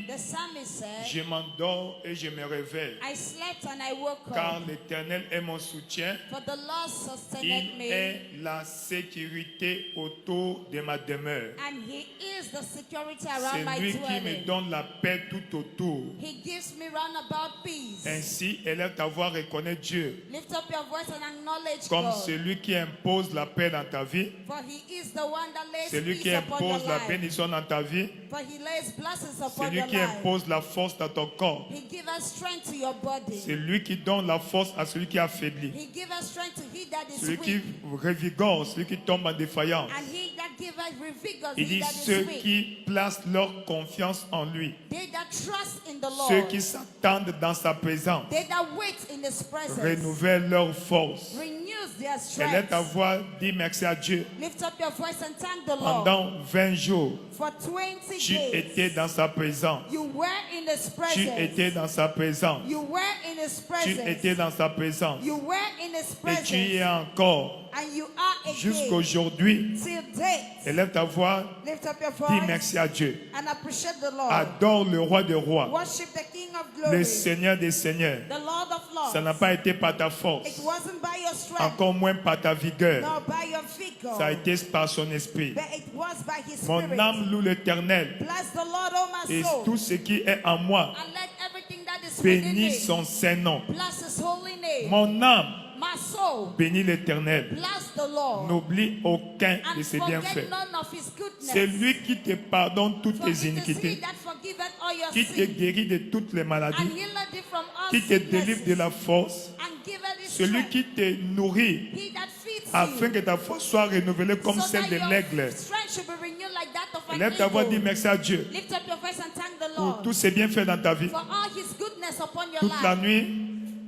The psalmist said, je m'endors et je me réveille, I slept and I woke car up, l'Éternel est mon soutien. for the Lord sustained Il me, est la sécurité autour de ma demeure. and He is the security C'est around my lui qui me dwelling. donne la paix tout autour. He gives me roundabout peace. Ainsi, élève ta voix, reconnais Dieu Lift up your voice and acknowledge comme God, celui qui impose la paix dans ta vie, for He is the one that lays celui qui peace upon your impose la life. bénédiction dans ta vie, For He lays blessings upon celui your qui life. impose la force dans ton corps, He gives us strength to your body. c'est lui qui donne la force à celui qui est affaibli, He gives us strength to he that is celui qui weak. revigore, celui qui tombe en défaillance. And he that gives us revigors Il he dit that is ceux weak. qui placent leur confiance en lui, They that trust in the Lord. ceux qui s'attendent dans sa présence, They that wait in His presence. renouvellent leur force. Renews their Élève ta strength. voix, dis merci à Dieu. Lift up your voice and thank the Lord. Pendant 20 jours, For 20 tu days. étais dans sa présence. You were in His Tu presence. étais dans sa présence. You were in His Tu presence. étais dans sa présence. You were in His Et tu y es presence. encore. And you are again. Jusqu'aujourd'hui, Till date. élève ta voix, Lift up your dis voice merci à Dieu. and appreciate the Lord. Adore le roi des rois, Worship the King of le glory. Seigneur des seigneurs. The Lord of lords. Ça n'a pas été par ta It force, wasn't by your strength, encore moins par ta vigueur. nor by your vigor, Ça a été par son esprit. but it was by His Mon Spirit. âme loue l'Éternel Bless the Lord, O my et soul, tout ce qui est en moi and let everything that is within bénit me son Saint-Nom. bless His holy name. Mon âme My soul, bénit l'Éternel. bless the Lord, N'oublie aucun de and ses forget bienfaits. none of His goodness. C'est lui qui te pardonne toutes For tes it is He iniquités, that forgiveth all your qui te sins, guérit de toutes les and maladies, healeth thee from all qui te délivre de sicknesses, la force, and giveth thee celui strength. qui te nourrit He that feeds afin you, que ta force soit renouvelée comme so celle that de your l'aigle. strength should be renewed like that of an Lève ta voix, dis eagle. merci à Dieu Lift up your voice and thank the pour Lord tous ses bienfaits dans ta vie. for all His goodness upon your Toute la life. nuit,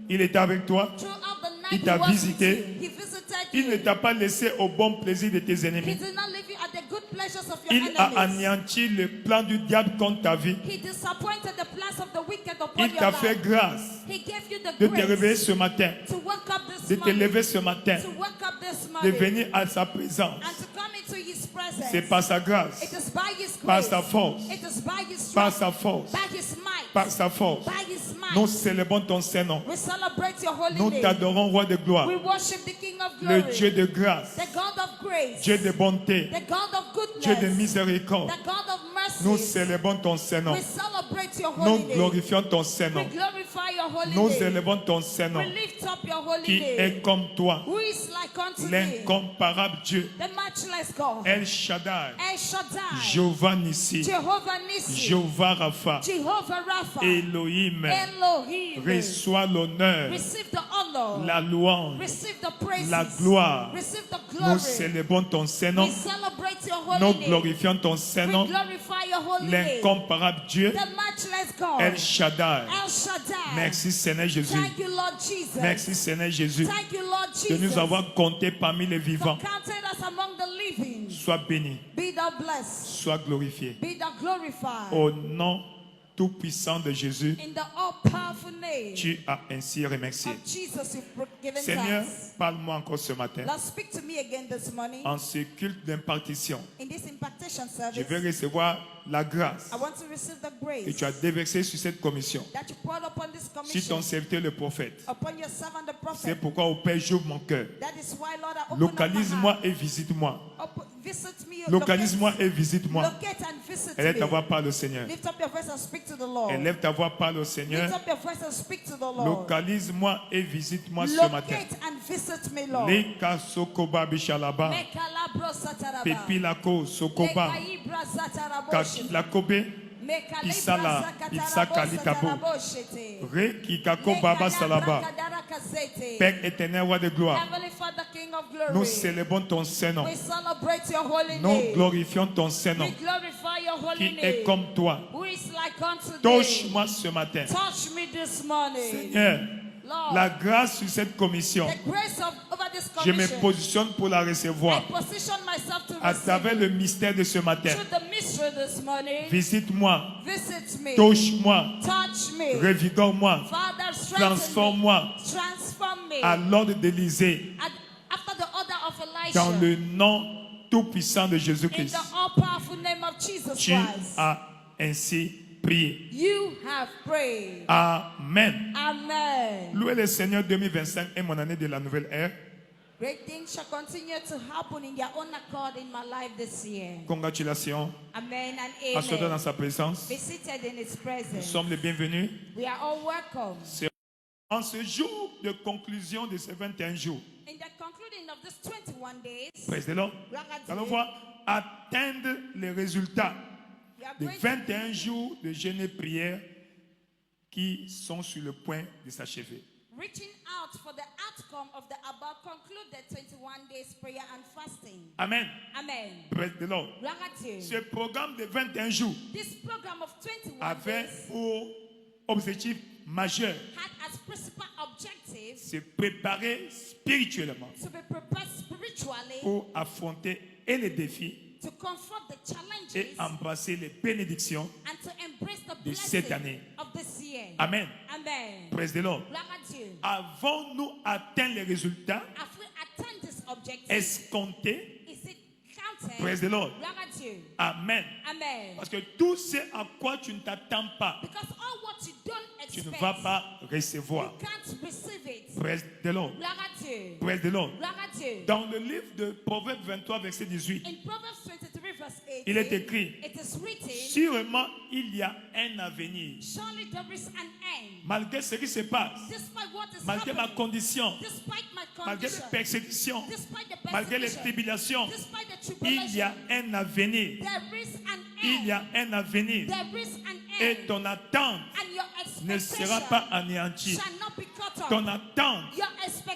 il était avec toi. Throughout the night, Il He t'a was with visité. you. He visited Il ne you. t'a pas laissé au bon plaisir de tes He ennemis. did not leave you at the good pleasures of your Il a enemies. anéanti le plan du diable contre ta vie. He disappointed the plans of the wicked upon Il your t'a fait life. grâce He gave you the de te réveiller grace ce matin, to wake up de this te morning, lever ce matin, to wake up this de morning, venir à sa présence. and to come into His presence. C'est par sa grâce, It is by His par grace. sa force, It is by His par strength, sa force, by His might, par sa force. by His might. Nous célébrons ton Saint-Nom. We celebrate your holy Nous name. t'adorons, roi de gloire, We worship the King of le glory, Dieu de grâce, the God of grace, Dieu de bonté, the God of goodness, Dieu de miséricorde. the God of mercy. Nous célébrons ton Saint-Nom. We celebrate your Nous holy name. glorifions ton We Saint-Nom. glorify your holy Nous name. élevons ton Saint-Nom We lift up your holy qui name. est comme toi, Who is like unto thee? l'incomparable Dieu, The matchless God. El Shaddai, El Shaddai. Jehovah Nissi, Jehovah Nissi. Jehovah Rapha, Jehovah Rapha. Elohim. Elohim. Reçois l'honneur, Receive the honor. la louange, Receive the praises. la gloire. Receive the Nous glory. célébrons ton Saint-Nom, We celebrate your holy nous name. glorifions ton We Saint-Nom, glorify your holy name. l'incomparable Dieu, The matchless God. El Shaddai. El Shaddai. Merci Seigneur Jésus. Thank you, Lord Jesus. Merci Seigneur Jésus Thank you, Lord de Jesus. nous avoir comptés parmi les For vivants. counting us among the living. Sois béni, Be thou blessed. sois glorifié. Be thou glorified. Au nom tout-puissant de Jésus, In the all-powerful name tu as ainsi remercié. of Jesus, you've given Seigneur, thanks. parle-moi encore ce matin. Lord, speak to me again this morning. En ce culte d'impartition, In this impartation je service, vais recevoir la grâce I want to receive the que grace tu as déversée sur cette commission, that you poured upon this sur commission, ton serviteur le prophète. upon your servant the C'est prophet. pourquoi, au Père, j'ouvre mon cœur. That is why, Lord, I open Localise-moi up my et visite-moi. heart. Visit me, Localise-moi et visite-moi. locate and visit Élève ta me. voix, parle au Seigneur. Lift up your voice and speak to the Lord. Élève ta voix, parle au Seigneur. Lift up your voice and speak to the Lord. Localise-moi et visite-moi ce matin. Locate and visit me, Lord. Leka sokoba bishalaba. Mekalabro sataraba. Pepilako sokoba. Lekaibra satarabo shete. Kakilakobe. Mekalibra Pisala, sakatarabo Pisakalitabo. satarabo shete. Re kikako baba salaba. Lekadabrakadaraka. Père éternel, roi de gloire, Heavenly Father, King of glory, nous célébrons ton Saint-Nom. we celebrate your holy Nous name. glorifions ton Saint-Nom We glorify your holy qui name. est comme toi. Who is like unto thee? Touche-moi ce matin. Touch me this morning. Seigneur, Lord, la grâce sur cette commission, the grace over this je me commission. positionne pour la I recevoir position myself to à receive travers le mystère de ce matin. through the mystery this morning. Visite-moi, Visit me. touche-moi, Touch me. revigore-moi, Father, strengthen me. transforme-moi Transform me. à l'ordre d'Élysée And after the order of dans Elisha. le nom tout-puissant de In Jésus-Christ. the all-powerful name of Jesus Tu Christ. as ainsi prié. You have prayed. Amen. Amen. Louez le Seigneur, 2025 est mon année de la nouvelle ère. Great things shall continue to happen in their own accord in my life this year. Congratulations. Amen and Assoyez dans amen. sa présence. Be seated in His Nous presence. sommes les bienvenus. We are all welcome. En ce jour de conclusion de ces 21 jours, In the concluding of this 21 days, praise the Lord, nous allons voir atteindre les résultats we are des going to 21 jours de jeûne et prière qui sont sur le point de s'achever. reaching out for the outcome of the above concluded 21 days prayer and fasting. Amen. Amen. Praise the Lord. Gloire à Dieu. Ce programme de 21 jours This program of 21 avait days pour objectif majeur had as principal objective se préparer spirituellement to be prepared spiritually pour affronter et les défis to confront the et challenges embrasser les bénédictions. and to embrace the de cette blessing année. of this year. Amen. Amen. Praise the Lord. Gloire à Dieu. Avons-nous atteint les résultats Have we attained this objective? escomptés? Is it counted? Praise the Lord. Gloire à Dieu. Amen. Amen. Parce que tout ce à quoi tu ne t'attends pas, Because all what you don't tu ne expect, vas pas recevoir. you can't receive it. Praise the Lord. Gloire à Dieu. Praise the Lord. Gloire à Dieu. Dans le livre de Proverbes 23, verset 18, In Proverbs 23 verse 18, il est écrit, it is written, sûrement il y a un avenir. surely there is an end. Malgré ce qui se passe, Despite what is malgré ma happening, condition, despite my malgré condition, les persécutions, despite the malgré les persecution, tribulations, despite the il y a tribulation, un avenir. there is an Il y end. a un avenir. There is an Et end. ton attente And your ne sera expectation pas anéantie. shall not be cut off. Ton attente, Your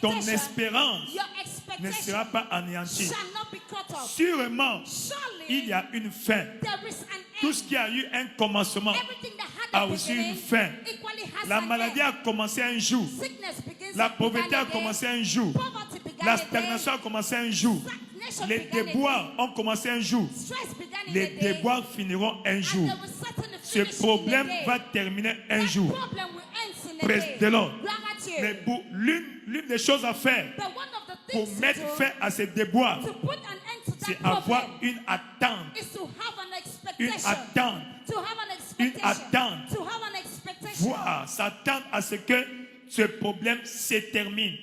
ton expectation, espérance your ne expectation sera pas anéantie. shall not be cut off. Sûrement, Surely il y a une fin. there is an Tout end. ce qui a eu un commencement Everything that a had a aussi une beginning fin. equally has La an maladie end. a commencé un jour. Sickness begins La began pauvreté a a day. commencé un jour. Poverty began La a day. stagnation a commencé un jour. Stagnation Les began a day. déboires ont commencé un jour. Stress began in Les a day. déboires finiront un And jour. there was certainly Ce finish problème in a day. va terminer un That jour. problem will end in a Praise day. the Lord. Gloire à Dieu. Mais pour l'une des choses à faire But one of the pour things to mettre do fin à ces déboires, to put an end to c'est that avoir problem une attente. is to have an Une expectation. attente. To have an Une expectation. attente. To have an expectation. Voir, s'attendre à ce que ce problème se termine.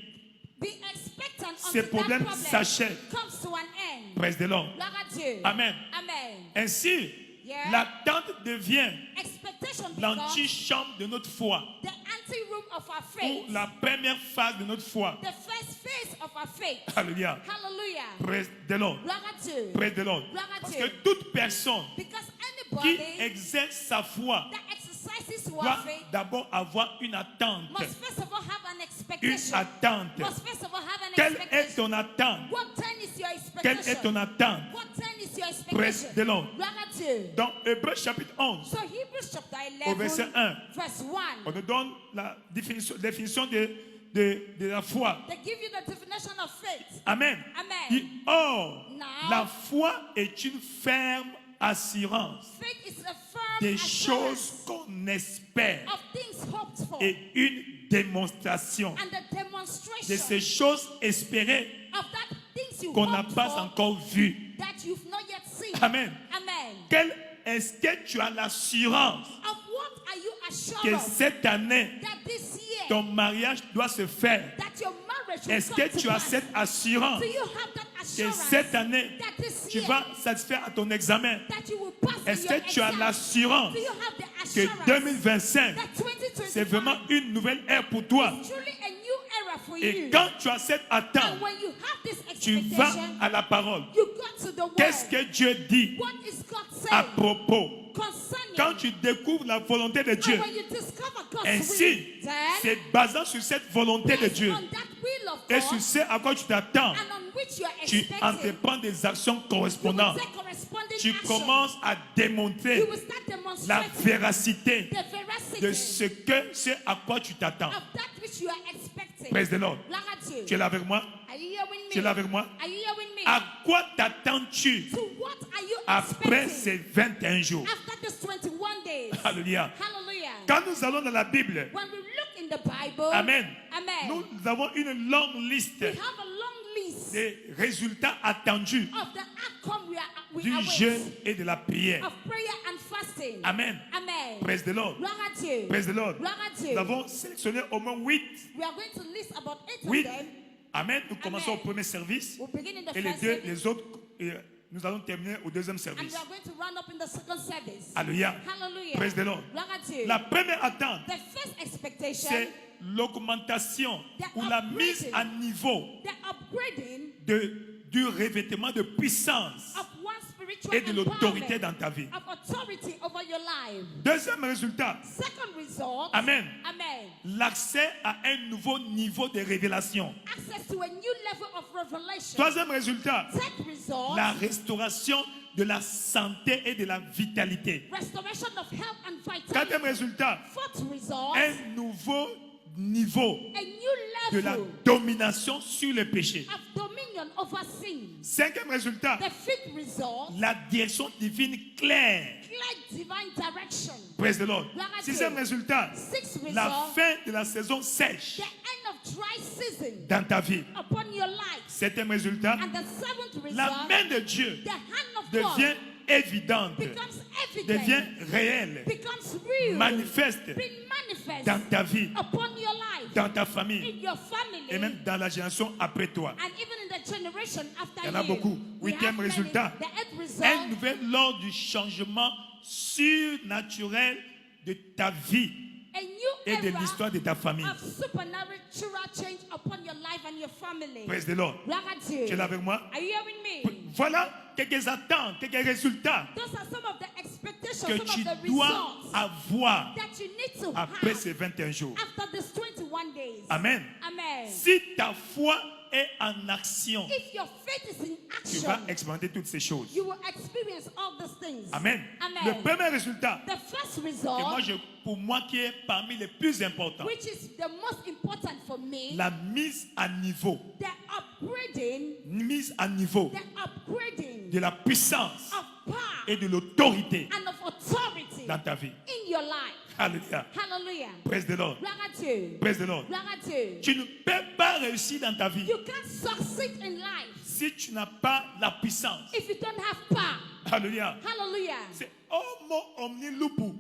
Be expectant Ce until that problème problem s'achève. comes to an end. Praise the Lord. Gloire à Dieu. Amen. Amen. Ainsi, Yeah. l'attente devient Expectation becomes l'antichambre de notre foi. the anti-room of our Ou faith. la première phase de notre foi. The first phase of our faith. Alléluia. Hallelujah. Praise the Lord. Gloire à Dieu. Praise the Lord. Gloire à Parce Dieu. que toute personne Because qui anybody exerce sa foi that exercises doit our faith d'abord avoir une attente. must first of all have an Une expectation. attente. Must first of all have an Quelle est expectation. ton attente? What time is your Quelle est expectation? ton attente? What time is your Praise expectation? the Lord. Gloire à Dieu. Dans Hébreux chapitre 11, So Hebrews chapter au verset 11, 1, verse 1. on nous donne la définition de la foi. They give you the definition of faith. Amen. Amen. Dit, or, Now, la foi est une ferme assurance faith is a firm des assurance choses qu'on espère of things hoped for et une démonstration and the de demonstration ces choses espérées of that things you qu'on n'a hoped pas for encore vues. that you've not yet seen. Amen. Amen. Est-ce que tu as l'assurance Of what are you assured que of cette année, that this year ton mariage doit se faire? that your marriage will Est-ce come que to tu as pass? cette assurance Do you have that que assurance cette année, that this tu year vas satisfaire à ton examen? that you will pass Est-ce in que your tu as exam? l'assurance Do you have the que assurance 2025, that 2025 c'est vraiment une nouvelle ère pour toi? is truly a new era for Et you? quand tu as cette attente, And when you have this tu vas expectation, à la parole. you go to the word. Qu'est-ce que Dieu dit What is God à saying propos? concerning? Quand tu découvres la volonté de Dieu, And when you discover God's ainsi, will, then c'est basant sur cette volonté de based Dieu on that will of et God sur ce à quoi tu t'attends, and on which you are tu expecting, entreprends des actions you will correspondantes. take corresponding Tu action. commences à démontrer You will start la demonstrating véracité the veracity de ce à quoi tu t'attends. of that which you are expecting. Praise the Lord. Gloire à Dieu. Tu es là avec moi? Are you here with me? Tu es là avec moi? Are you here with me? À quoi t'attends-tu To what are you après expecting ces 21 jours? after this 21 days? Alléluia. Hallelujah. Quand nous allons dans la Bible, When we look in the Bible, Amen, Amen, nous avons une longue liste we have a long list des résultats attendus of the outcome we du await jeûne et de la prière. of prayer and fasting. Amen. Amen. Praise the Lord. Gloire à Dieu. Praise the Lord. Gloire à Dieu. Nous avons sélectionné au moins 8. We are going to list about 8 8. of them. Amen. Nous commençons Amen. au premier service. We'll begin in the Et first les service. autres, nous allons terminer au deuxième And service. we are going to run up in the second service. Alléluia. Hallelujah. Praise the Lord. Gloire à Dieu. La première attente, The first expectation, c'est l'augmentation The ou la mise upgrading. à niveau the upgrading du revêtement de puissance of one spiritual et de l'autorité empowerment dans ta vie. of authority over your life. Deuxième résultat, Second result, Amen. Amen. L'accès à un nouveau niveau de révélation. Access to a new level of revelation. Troisième résultat, Third result, la restauration de la santé et de la vitalité. restoration of health and vitality. Quatrième résultat, Fourth result, un nouveau niveau a new de la level domination sur le péché. of dominion over sin. Cinquième résultat, The fifth result, la direction divine claire. clear divine direction. Praise the Lord. Gloire à Sixième Dieu. résultat, Sixth la result, fin de la saison sèche the end of dry season dans ta vie. upon your life. Septième résultat, And the seventh la result, main de Dieu the hand of devient God évidente, becomes devient evident, réelle, becomes real, manifeste being manifest dans ta vie, upon your life, dans ta in famille your family, et même dans la génération après toi. and even in the generation after Il y en a you. beaucoup. We Huitième have many. résultat, The eighth un result, nouvel ordre du changement surnaturel de ta vie a new et de era l'histoire de ta famille. of supernatural change upon your life and your family. Praise the Lord. Gloire à Dieu. Tu es là avec moi? Are you hearing me? Voilà quelques attentes, quelques résultats Those are some of the expectations, que some tu of the dois results avoir that you need to après have ces 21 jours. after these 21 days. Amen. Amen. Si ta foi est en action, If your faith is in tu action, vas expérimenter toutes ces choses. you will experience all these things. Amen. Amen. Le premier résultat, The first et moi, result, pour moi qui est parmi les plus importants, which is the most important for me, la mise à niveau, the upgrading, de la puissance of power et de l'autorité and of authority dans ta vie. in your life. Alléluia. Hallelujah. Praise the Lord. Gloire à Dieu. Praise the Lord. Gloire à Dieu. Tu ne peux pas réussir dans ta vie You can't succeed in life si tu n'as pas la puissance. if you don't have power. Alléluia. Hallelujah. C'est homo omni lupu.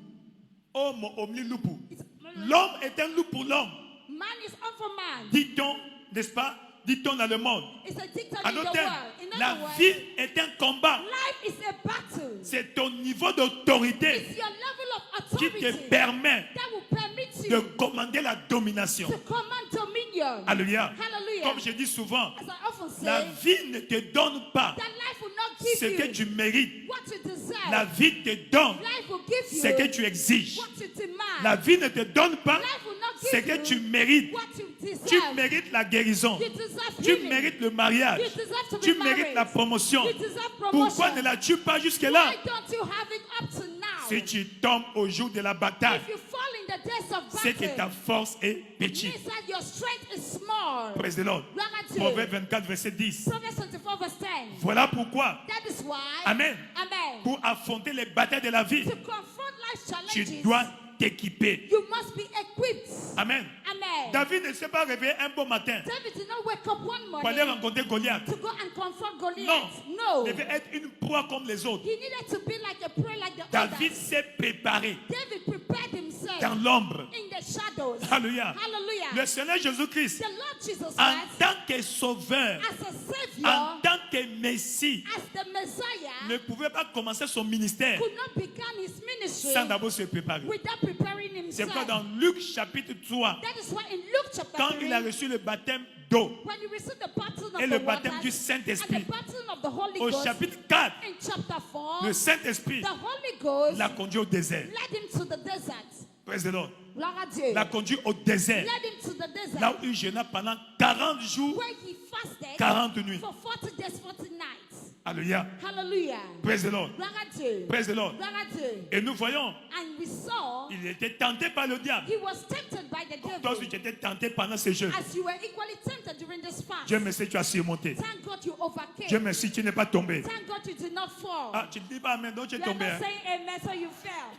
Homo omni lupu. It's- L'homme est un loup pour l'homme. Man is up for man. Dit-on, n'est-ce pas? Dit-on dans le monde. It's a dictator En in the d'autres world. termes, In la other words, vie est un combat. life is a battle. C'est ton niveau d'autorité It's your level of qui authority te permet that will permit de you commander la domination. to command dominion. Alléluia. Hallelujah. Comme je dis souvent, As I often la say, vie ne te donne pas that life will not ce give que you tu mérites. what you deserve. La vie te donne Life will give ce que you tu exiges. what you demand. La vie ne te donne pas Life will not ce give que you tu mérites. what you deserve. Tu mérites la guérison. You deserve Tu healing. mérites le mariage. You deserve to be Tu mérites married. la promotion. You deserve Pourquoi promotion. ne l'as-tu pas jusque-là? Why don't you have it up to now? Si tu tombes au jour de la bataille, If you fall in the days of c'est que ta battle, force est petite. means that your strength is small. Praise the Lord. Gloire à Dieu. Proverbe 24, verset 10. Proverbs 24 verse 10. Voilà pourquoi, That is why, Amen, Amen, pour affronter les batailles de la vie, to confront life's tu challenges, dois t'équiper. you must be equipped. Amen. Amen. David ne s'est pas réveillé un beau matin David did not wake up one pour aller morning rencontrer Goliath. to go and confront Non. Goliath. No. Il devait être une proie comme les autres. He needed to be like a prey like the David others. s'est préparé David prepared himself dans l'ombre. in the shadows. Alléluia. Hallelujah. Le Seigneur Jésus-Christ, The Lord Jesus en Christ, tant que sauveur, as a en savior, tant que Messie, as the Messiah, ne pouvait pas commencer son ministère could not begin his ministry sans d'abord se préparer. without preparing C'est himself. pourquoi dans Luc chapitre 3, That is why in Luke chapter quand 3, il a reçu le baptême d'eau when you receive the baptism of et the le baptême du waters and the Saint-Esprit, baptism of the Holy au Ghost, chapitre 4, in chapter 4, le Saint-Esprit the Holy Ghost l'a conduit au désert. led him to the desert. Praise the Lord. Gloire à Dieu. L'a conduit au désert. Led him to the desert Là où il jeûna pendant 40 jours, where he fasted 40 nuits. for 40 days, 40 nights. Alléluia. Hallelujah. Praise the Lord. Gloire à Dieu. Praise the Lord. Gloire à Dieu. Et nous voyons, And we saw il était tenté par le diable. he was tempted by the Toi aussi, devil. tu étais tenté pendant ces jeûnes. As you were equally tempted during this fast. Dieu merci, tu as surmonté. Thank God you overcame. Dieu merci, tu n'es pas tombé. Thank God you did not fall. Ah, tu ne dis pas amen, donc tu es You are tombé. not hein. saying amen, so you fell.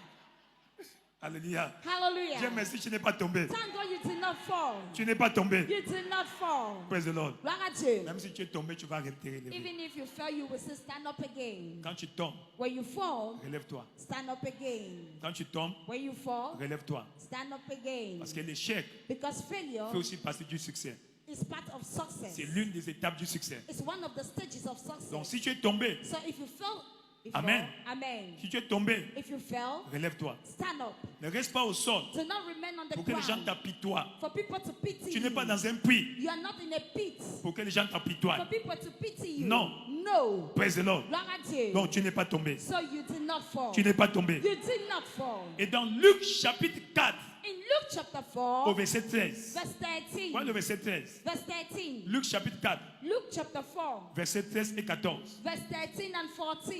Alléluia. Hallelujah. Dieu merci, tu n'es pas tombé. Thank God you did not fall. Tu n'es pas tombé. You did not fall. Praise the Lord. Gloire à Dieu. Même si tu es tombé, tu vas te relever. Even if you fell, you will still stand up again. Quand tu tombes, When you fall, relève-toi. stand up again. Quand tu tombes, When you fall, relève-toi. stand up again. Parce que l'échec Because failure fait aussi partie du succès. is part of success. C'est l'une des étapes du succès. It's one of the stages of success. Donc si tu es tombé, So if you fell, Amen. Amen. si tu es tombé, If you fell, relève-toi. stand up. Ne reste pas au sol Do not remain on the pour que les gens ground. t'apitoient. For people to pity Tu n'es pas you. dans un puits You are not in a pit. pour que les gens For t'apitoient. people to pity you. Non. No. Praise the Lord. Gloire à Dieu. Donc tu n'es pas tombé. So you did not fall. Tu n'es pas tombé. You did not fall. Et dans Luc chapitre 4, In Luke chapter 4, au verset 13. verse 13. Voilà le verset 13. Verse 13. Luc chapitre 4, Luke chapter 4, verset 13 et 14. verse 13 and 14.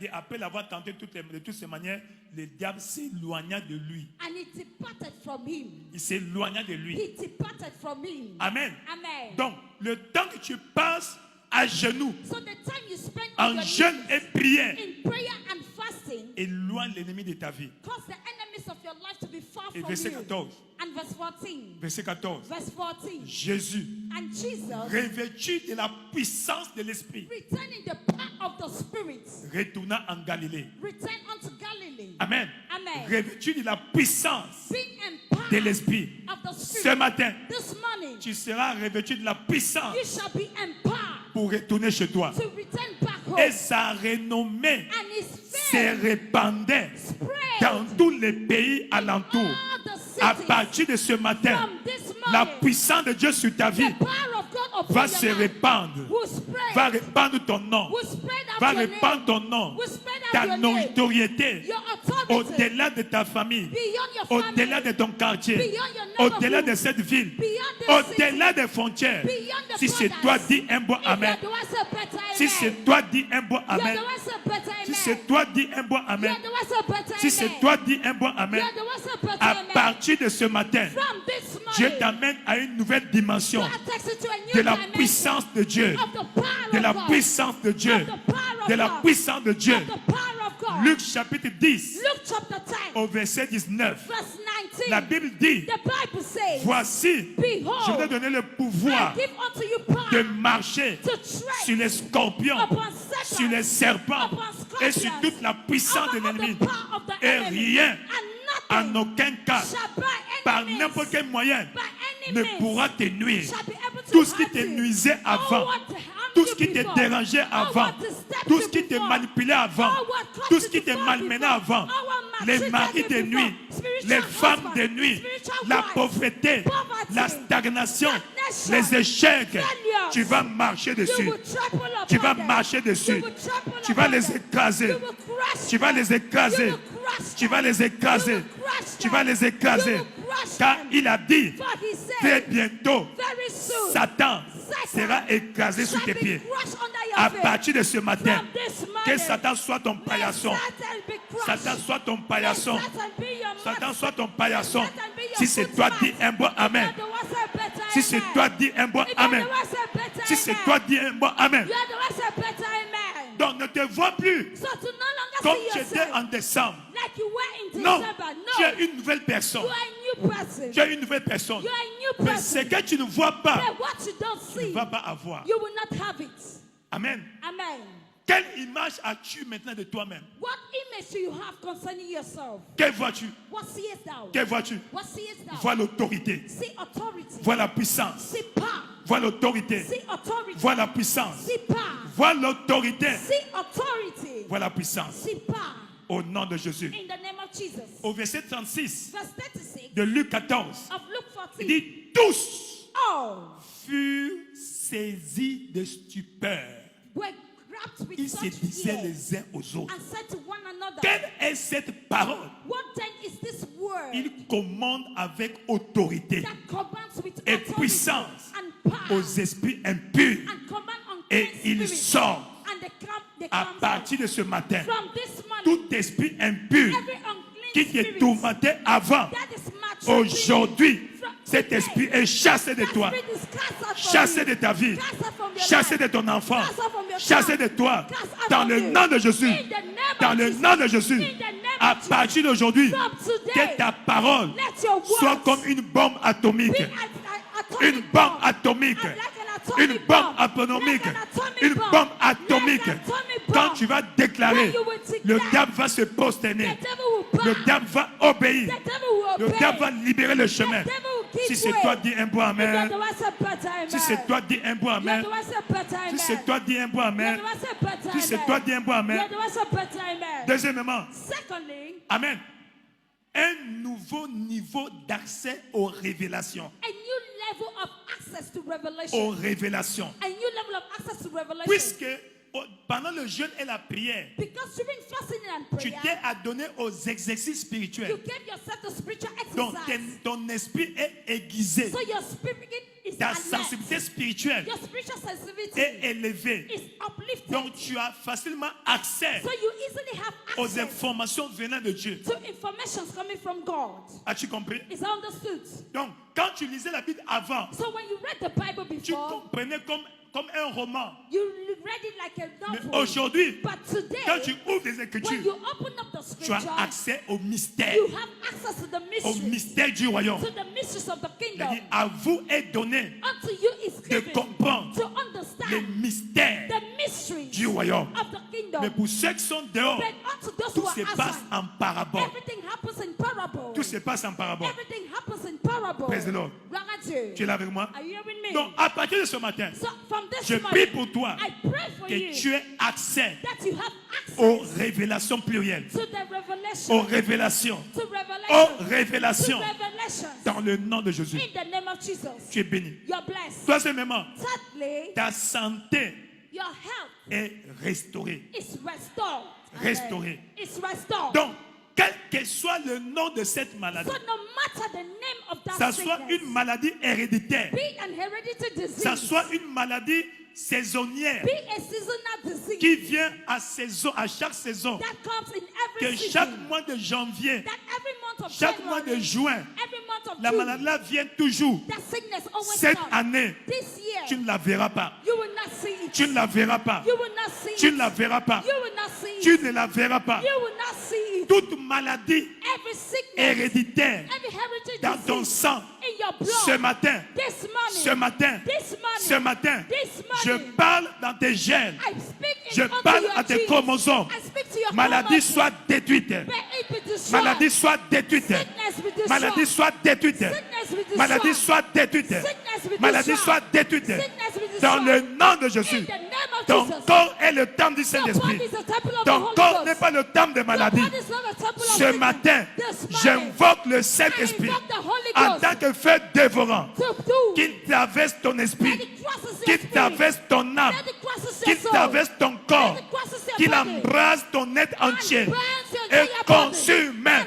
Et après l'avoir tenté de toutes ces manières, le diable s'éloigna de lui. And he departed from him. Il s'éloigna de lui. He departed from him. Amen. Amen. Donc, le temps que tu passes à genoux, So the time you spend en on your jeûne et prière, knees in prayer and fasting éloigne l'ennemi de ta vie. cause the enemies of your life to be far Et from verset you. 14. And verse 14. Verset 14. Verse 14. Jésus, And Jesus, revêtu de la puissance de l'Esprit, returning the power of the Spirit, retourna en Galilée. returned unto Galilee. Amen. Amen. Revêtu de la puissance Being de empowered l'Esprit. of the Ce Spirit. matin, This morning, tu seras revêtu de la puissance you shall be empowered pour retourner chez toi. to return back home. Et sa renommée And his se fame répandait spread dans tous les pays alentours. all the À cities. partir de ce matin, From this la morning, puissance de Dieu sur ta vie the power of God upon va your se life répandre, will spread, va répandre ton nom, will spread out va your répandre name, ton nom, will spread out ta your name, notoriété your authority, au-delà de ta famille, beyond your family, au-delà de ton quartier, beyond your au-delà de neighborhood, cette ville, beyond the au-delà des frontières. beyond the Si c'est borders. toi, dis un bon If amen. you're the one, say better Si amen. c'est toi, dis un bon You're amen. the one, say better Si amen. c'est toi, dis un bon amen. You're the one, say better Si c'est amen. toi, dis un bon amen. You're the one, say better À amen. partir de ce matin, From this Dieu morning, t'amène à une nouvelle dimension God takes you to a new de la dimension puissance de Dieu, of the power de la of God. puissance de Dieu, Of the power of de la God. puissance de Dieu. Of the power of God. Luc chapitre 10, Luke chapter 10, au verset 19, verse 19. la Bible dit, The Bible says, voici, Behold, je vais donner le pouvoir I give unto you power de marcher to tread sur les scorpions, upon serpents, sur les serpents upon et sur scorpions, toute la puissance de over all l'ennemi. the power of the Et enemy, rien, and en nothing aucun cas, shall by any par means, n'importe quel moyen, by any ne means, pourra te nuire. shall be able to Tout ce qui hurt te you. nuisait avant, All what harmed tout ce you qui te before, dérangeait all avant, what disturbed tout you ce qui te before, manipulait avant, all what caused tout you ce qui to te fall malmenait before, avant, all what les maltreated maris you de before, nuit, spiritual les femmes husband, de nuit, spiritual la wife, pauvreté, poverty, la stagnation, stagnation, les échecs, failures. tu vas marcher You dessus. will trample upon Tu vas them. marcher dessus. You will trample Tu vas upon les them. écraser. You will crush Tu vas them. les écraser. You will crush Tu vas them. les écraser. You will crush Tu vas them. les écraser. You will crush Car them. il a dit, For he said, très bientôt, very soon, Satan Satan sera écrasé sous shall tes be pieds. crushed under your À feet. partir de ce matin, From this morning, que Satan soit ton may paillasson. Satan be crushed. Satan soit ton May paillasson. Satan be your Satan master. soit ton paillasson. Satan be your Si c'est toi, dis un bon amen. You're the one say better Si c'est amen. toi, dis un bon If you're amen. the one say better Si c'est amen. toi, dis un bon amen. You're the one say better amen. Donc ne te vois plus So to no longer comme see tu étais yourself en décembre. like you were in Non, December. tu No, es une nouvelle personne. you are a new person. Tu es une nouvelle personne. You are a new Mais person. ce que tu ne vois pas, But what you don't tu ne see, vas pas avoir. you will not have it. Amen. Amen. Quelle image as-tu maintenant de toi-même? What image do you have concerning yourself? Quelle vois-tu? What seest thou? Quelle vois-tu? What seest thou? Vois l'autorité. See authority. Vois la puissance. See power. Vois l'autorité. See authority. Vois la puissance. See power. Vois l'autorité. See authority. Vois la puissance. See power. Au nom de Jésus. In the name of Jesus. Au verset 36 Verse 36 de Luc 14, of Luke 14. il dit tous All furent saisis de stupeur. were grabbed with Ils se such disaient fear les uns aux autres. and said to one another, Quelle est cette parole? what then is this word Il commande avec autorité that commands with et authority puissance and power aux esprits impurs. and command on Et il sort. and they À come partir de ce matin, from this morning. tout esprit impur Every unclean qui te spirit tourmentait avant, that is maltreating aujourd'hui, from cet today, esprit est chassé de that toi, spirit is cast out from chassé you. de ta vie, Cast out from your chassé life. de ton enfant, Cast out from your chassé child. de toi, Cast out dans from le you. nom de Jésus, In the name dans of le Jesus. nom de Jésus. In the name À of Jesus. partir d'aujourd'hui, From que today, ta parole let your soit words comme une bombe atomique. be Une atomic bombe bomb. atomique. Like an Une atomic bombe bomb. atomique. Like an atomic Une bomb. bombe atomique. Like an atomic Quand bomb. tu vas déclarer, When you will le declare, diable va se the prosterner. devil will bow. Le diable va obéir. The devil will Le obey. diable va libérer le chemin. The devil will Si give c'est way. toi, dis un bon If amen. you're the one, say better, amen. Si c'est toi, dis un bon amen. You're the one, say better, Si amen. c'est toi, dis un bon You're amen. the one, say better, Si c'est amen. toi, dis un bon amen. You're the one, say better, amen. Deuxièmement, Secondly, amen. Un nouveau niveau d'accès aux révélations. a new level of access to Aux revelation. révélations. A new level of access to revelation. Puisque pendant le jeûne et la prière, Because during fasting and tu prayer, t'es adonné aux exercices you spirituels. gave yourself to spiritual Donc exercise. ton esprit est aiguisé. So your spirit is Ta alert. sensibilité spirituelle Your spiritual sensitivity est élevée. is uplifted. Donc tu as facilement accès So you easily have aux access informations venant de Dieu. to information coming from God. As-tu compris? Is that understood? Donc quand tu lisais la Bible avant, So when you read the Bible tu before, comprenais comme un roman. you read it like a Mais novel. aujourd'hui, But today, quand tu ouvres les when Écritures, you open up the tu as scripture, accès au mystère. you have access to the Au mystery, mystère du royaume. to the mysteries of the Il kingdom. dit, à vous est donné Unto you is de given comprendre to les understand mystères the mysteries du royaume. of the kingdom. Mais pour ceux qui sont dehors, But unto those tout who se are passe outside, en parabole. everything happens in parable. Tout se passe en parabole. Everything happens in parable. Praise the Lord. Gloire à Dieu. Tu es là avec moi? Are you hearing me? Donc, à partir de ce matin, So from this je morning, prie pour toi I pray for que you tu aies accès that you have aux access révélations plurielles. to the revelation. Aux révélations. To Aux revelation. To révélations. revelations. Dans le nom de Jésus. In the name of Jesus. Tu es béni. You're blessed. Troisièmement, Thirdly, ta santé your health est restaurée. is restored. Restaurée. It's restored. Donc, quel que soit le nom de cette maladie, So no matter the name of that ça soit sickness, une maladie héréditaire, be an hereditary disease, ça soit une maladie saisonnière be a seasonal disease qui vient à chaque saison, that comes in que every chaque season, mois de janvier, that every month of chaque mois January, de juin, every month of la June, maladie-là vient toujours. that sickness always Cette comes. année, This year, tu ne la verras pas. you will not see it. Tu ne la verras pas. You will not see Tu it. ne la verras pas. You will not see Tu it. ne la verras pas. You will not see it. Toute maladie Every sickness, héréditaire every hereditary dans ton disease sang, in your blood, ce matin, this morning, ce matin, this morning, ce matin, this je morning, parle dans tes gènes. I speak Je unto parle your à tes genes. chromosomes. I speak to your Maladie chromosomes. soit détruite. May it be destroyed. Maladie soit détruite. Sickness be destroyed. Maladie soit détruite. Sickness be destroyed. Maladie soit détruite. Sickness be Maladie destroyed. soit détruite. Sickness be destroyed. Dans le nom de In Jésus. the name of Ton Jesus. corps est le temple du Your Saint-Esprit. body is the temple of the Ton Holy corps Ghost. n'est pas le temple de Your maladie. body is not a temple of Ce sickness. matin, This morning, j'invoque le I Saint-Esprit invoke the Holy en Ghost tant que feu dévorant to do qui traverse ton that esprit, it crosses qui your spirit, traverse ton âme, that it crosses qui your soul, traverse ton corps, that it crosses your qu'il body, embrase ton être entier and burns your et entire body, consume and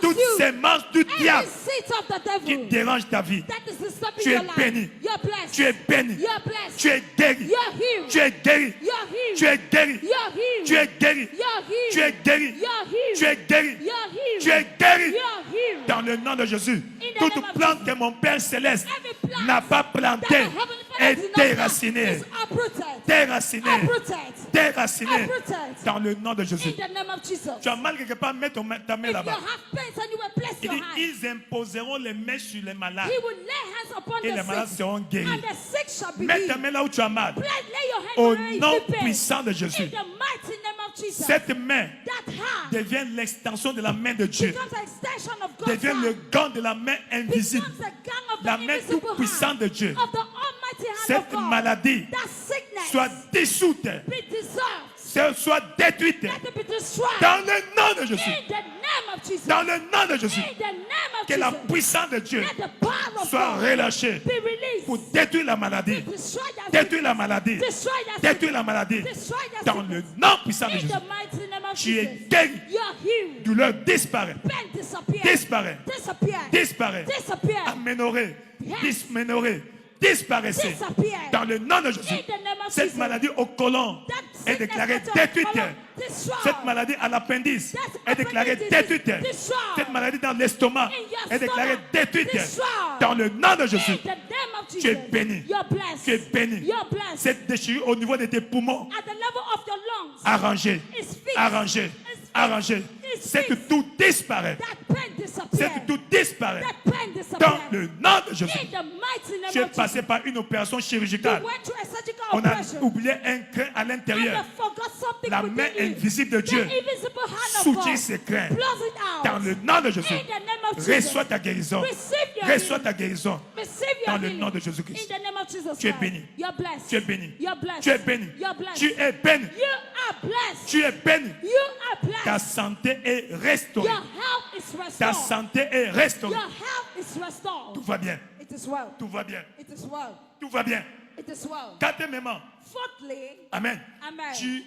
toutes consume ces manches du every diable seat of the qui devil dérangent ta vie. that is disturbing Tu es your life. béni. You're blessed. Tu es béni. You're blessed. Tu es guéri. You're healed. Tu es guéri. You're healed. Tu es guéri. You're healed. Tu es guéri. You're healed. Tu es guéri. You're healed. Tu es guéri. You're healed. Tu es guéri. You're healed. Dans le nom de Jésus. the Toute name of plante Jesus. que mon Père Céleste Every plant n'a pas that plantée the Heavenly Father est did not déracinée. plant is uprooted. Déracinée. Uprooted. Déracinée. Uprooted. Dans le nom de Jésus. In the name of Jesus. Tu as mal quelque part, mets ta main If you là-bas. have pains and you will place Il your dit, hand, ils imposeront les mains sur les malades He will lay hands upon et les the malades sick, seront guéris. and the sick shall be Mets healed. ta main là où tu as mal. Lay your hand Au where you nom feel pain. puissant de In Jésus. the mighty name of Jesus. Cette main That hand devient l'extension de la main de Dieu. becomes an extension of God's Devient le hand. gant de la main invisible. Becomes a gang of La the main invisible toute puissante hand de Dieu. of the almighty hand Cette of God. maladie That sickness soit dissoute, be dissolved. soit détruite. Let it be destroyed. Dans le nom de Jésus. In the name of Jesus. Dans le nom de Jésus. In the name of Que la Jesus. puissance de Dieu Let the power of soit God relâchée be released. pour détruire la maladie. Destroy that Détruire la maladie. Destroy that Détruire la maladie. Destroy that Dans le nom puissant de In Jésus. the mighty name of Tu es Jesus. guéri. You're healed. Douleur disparaît. Pain disappear. Disparaît. Disappear. Disparaît. Disappear. Aménoré. Yes. Disménoré. Disparaissez. Disappear. Dans le nom de Jésus. In the name of Cette Jesus. maladie au côlon That est sickness déclarée that you're détruite. colon, destroyed. Cette maladie à l'appendice That est déclarée appendicitis détruite. destroyed. Cette maladie dans l'estomac In your est déclarée stomach, détruite. destroyed. Dans le nom de Jésus. In the name of Jesus. Tu es béni. You're blessed. Tu es béni. You're blessed. Cette déchirure au niveau de tes poumons, At the level of your lungs. arrangée, It's fixed. arrangée, It's fixed. arrangée, It's C'est que speaks, tout disparaît. that pain C'est disappears. que tout disparaît. That pain Dans disappears. le nom de Jésus. In the mighty name Tu es of passé Jesus. par une opération You chirurgicale. went through a surgical On a operation. oublié un crin à And l'intérieur. you forgot something La main within you. invisible de Dieu The invisible hand of soutient God. ces crins. Blot it out. Dans le nom de Jésus. In the name of Jesus. Reçois ta guérison. Receive your Reçois healing. ta guérison. Receive Dans your le healing. nom de In Jésus-Christ. the name of Jesus Tu es Christ. béni. You're blessed. Tu es béni. You're blessed. Tu es béni. You're blessed. Tu es béni. You are blessed. Tu es béni. You are Ta blessed. santé est restaurée. Your health is Ta restored. santé est restaurée. Your health is restored. Tout va bien. It is well. Tout va bien. It is well. Tout va bien. It is well. Quatrièmement, Fourthly, amen. Amen. Tu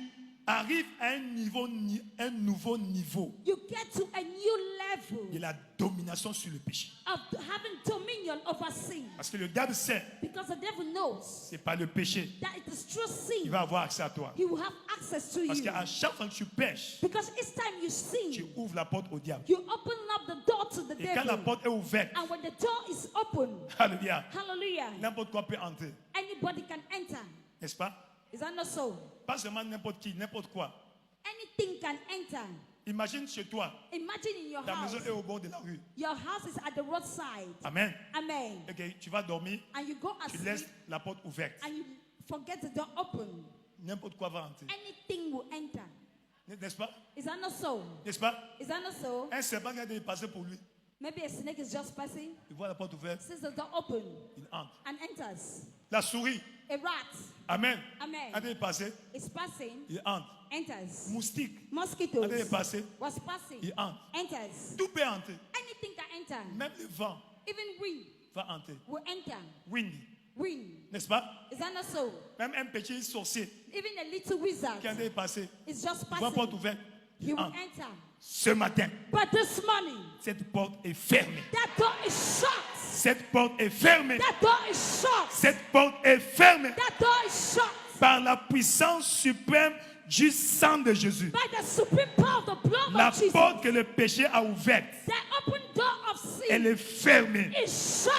arrives à un nouveau niveau you get to a new de level la domination sur le péché. of having dominion over sin. Parce que le diable sait, Because the devil knows c'est pas le péché that it is through qui sin va avoir accès à toi. he will have access to Parce you. qu'à chaque fois que tu pêches, Because each time you tu sin, ouvres la porte au diable. you open up the door to the Et quand la devil. porte est ouverte, And when the door is open, alléluia, hallelujah, n'importe quoi peut entrer. anybody can enter. N'est-ce pas? Is that not so? Pas seulement n'importe qui, n'importe quoi. Anything can enter. Imagine chez toi, Imagine in your ta house. maison est au bord de la rue. Your house is at the roadside. Amen. Amen. Ok, tu vas dormir, And you go tu asleep laisses la porte ouverte. and you forget the door open. N'importe quoi va entrer. Anything will enter. N'est-ce pas? Is that not so? N'est-ce pas? Is that not so? Un serpent qui est passé pour lui. Maybe a snake is just passing, Il voit la porte ouverte, sees the door open, il entre. and enters. La souris, A rat, amen. Amen. Quand il est passé, is passing, il entre. enters. Moustique, Mosquitoes quand il est passé, was passing, il entre. enters. Tout peut entrer. Anything can enter. Même le vent Even wind va entrer. will enter. Wind, Wind. n'est-ce pas? Is that not so? Même un petit sorcier Even a little wizard qui est passé, is just il voit la porte passing. ouverte, He il will entre. enter. Ce matin, But this morning, cette porte est fermée. that door is shut. Cette porte est fermée. That door is shut. Cette porte est fermée That door is shut. par la puissance suprême du sang de Jésus. By the supreme power of the blood La of Jesus. porte que le péché a ouverte, The open door of elle sin est fermée. is shut.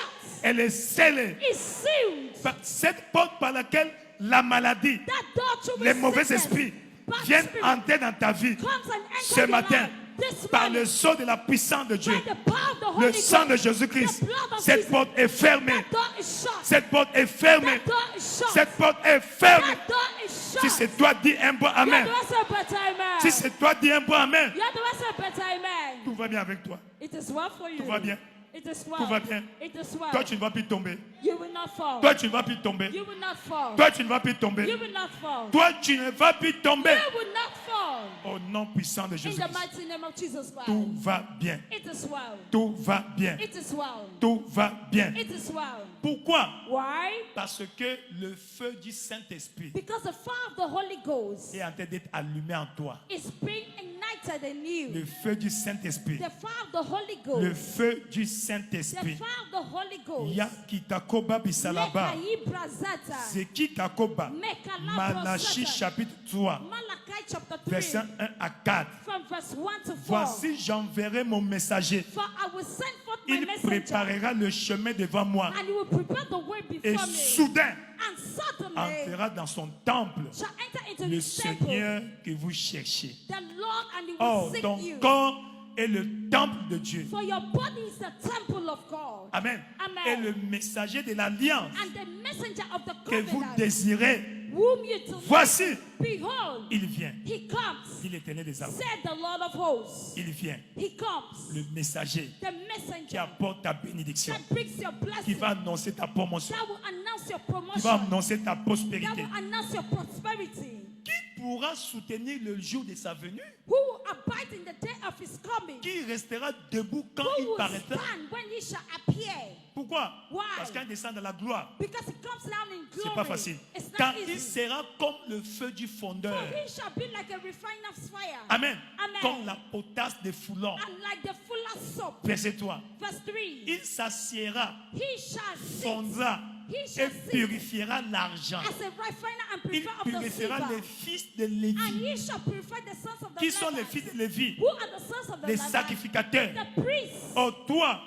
Elle est scellée. Is sealed. Cette porte par laquelle la maladie, That door through les which mauvais sickness, esprits bad viennent spirit entrer dans ta vie comes and enters ce your matin life. This par morning, le sceau de la puissance de Dieu. by the power of the Holy Le sang de Ghost, Jésus-Christ. the blood of Cette Jesus. porte est fermée. That door is shut. Cette porte est fermée. That door is shut. Cette porte est fermée. That door is shut. Si c'est toi, dis un bon You amen. have to say a better amen. Si c'est toi, dis un bon amen. You have to say a better amen. Tout va bien avec toi. It is well for you. Tout va bien. It is well. Tout va bien. It is well. Toi, tu ne vas plus tomber. You will not fall. Toi, tu ne vas plus tomber. You will not fall. Toi, tu ne vas plus You tomber. will not fall. Toi, tu ne vas plus tomber. You will not fall. Au nom puissant de In the Jésus-Christ. mighty name of Jesus Christ. Tout va bien. It is well. Tout va bien. It is well. Tout va bien. It is well. Pourquoi? Why? Parce que le feu du Saint-Esprit Because the fire of the Holy Ghost est en train d'être allumé en toi. is being ignited in you. Le feu du Saint-Esprit. The fire of the Holy Le Ghost. feu du The Saint-Esprit. fire of the Holy Ghost. Ya kitakoba bisalaba. Mekayi brazata. Zeki takoba. Mekala Malachi brosata. chapitre 3, Malachi chapter 3. versets 1 à 4. From verse 1 to 4. Voici, j'enverrai mon messager. For I will send forth my Il messenger. préparera le chemin devant moi. And he will prepare the way Et before me. soudain, And suddenly entrera dans son temple shall enter into le his temple. Seigneur que vous cherchez. The Lord, and he will Or, seek ton you. corps est le temple de Dieu. For your body is the temple of God. Amen. Amen. Et le messager de l'alliance And the messenger of the que vous covenant, désirez, whom you to voici, behold, il vient. he comes, Dit l'Éternel des armées. said the Lord of hosts. Il vient. He comes, Le messager the qui messenger apporte ta bénédiction, that brings your qui blessing, va annoncer ta promotion, that will announce your qui va promotion, annoncer ta that prospérité. will announce your prosperity. Qui pourra soutenir le jour de sa venue? Who will abide in the day of his coming? Qui restera debout quand Who il will paraîtra? stand when he shall appear? Pourquoi? Why? Parce qu'il descend dans la gloire. Because he comes down in C'est glory. pas facile. It's Quand not il easy. sera comme le feu du fondeur. For he shall be like a refiner's fire. Amen. Amen. Comme la potasse des foulons. And like the fuller's soap. Verset 3. Verse 3. Il s'assiera, He shall sit fondra He et shall sit purifiera l'argent. as a refiner and Il purifier of the purifiera les silver. fils de And Lévi. he shall purify the sons of the Qui sont les Levites. fils de Lévi? Who are the sons of the Les Levites? sacrificateurs. The priests. Oh, toi,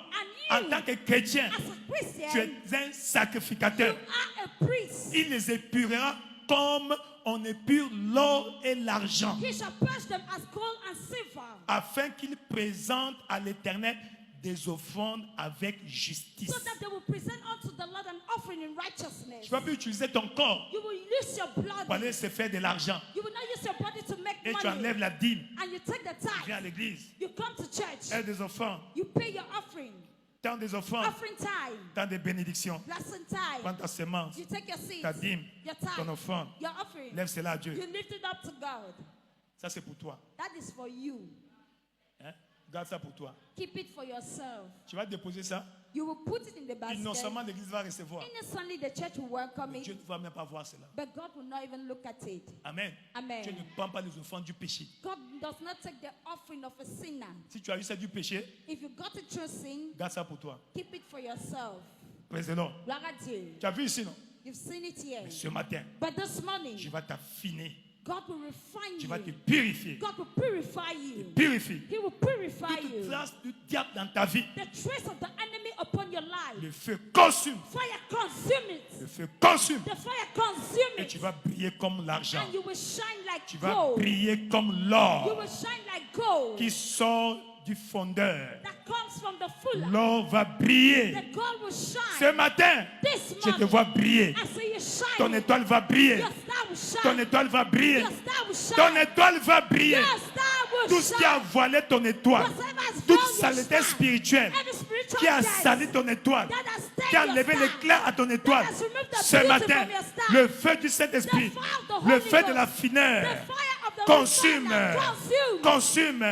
en And tant you, que chrétien, as a tu Christian, es un you sacrificateur. are a priest. Il les épurera comme on épure l'or et l'argent, He shall purge them as gold and silver, afin qu'ils présentent à l'Éternel des offrandes avec justice. so that they will present unto the Lord an offering in righteousness. Tu vas plus utiliser ton corps You will use your blood. pour aller se faire de l'argent. You will not use your body to make Et tu money. enlèves la dîme. And you take the Tu viens à tithe. l'église. You come to church. Aide des offrandes. You pay your offering. Tant des offrandes. Offering time. Tant des bénédictions. Blessing time. Prends ta semence. You take your seeds. Ta dîme. Your Ton tithe. offrande. Your offering. Lève cela à Dieu. You lift it up to God. Ça, c'est pour toi. That is for you. Hein? Garde ça pour toi. Keep it for yourself. Tu vas déposer ça. You will put it in the basket. Innocemment, l'église va recevoir. Innocently, the church will welcome Dieu it, ne va même pas voir cela. but God will not even look at it. Amen. Amen. Dieu ne prend pas les offrandes du péché. God does not take the offering of a sinner. Si tu as eu ça du péché, If you got it through sin, garde ça pour toi. keep it for yourself. Praise the Lord. Gloire à Dieu. Tu as vu ici, non? You've seen it here. Ce matin, But this morning, je vais t'affiner. God will refine Tu vas te you. purifier. God will purify you. Purifie. He will purify Toute you. trace du diable dans ta vie. The trace of the enemy upon your life. Le feu consume. Fire consume it. Le feu consume. The fire consume Et it. tu vas briller comme l'argent. And you will shine like Tu vas gold. briller comme You l'or will shine like gold. qui sort du fondeur. That comes from the fuller. L'or va briller. The gold will Ce shine. matin, This je te morning, vois briller. I see you shine. Ton étoile va briller. Your star will shine. Ton étoile va briller. Your star will shine. Ton étoile va briller. Your star will Tout ce qui a shine. voilé ton étoile, Whatever has toute found your saleté star, spirituelle every spiritual qui a death sali ton étoile, that has stained qui a your enlevé star, l'éclair à ton étoile, that has removed the ce beauty matin, from your star, le feu du Saint-Esprit, the fire of the le Holy feu de Ghost, la the fineur, fire of the consume, refiner, consume, Consume.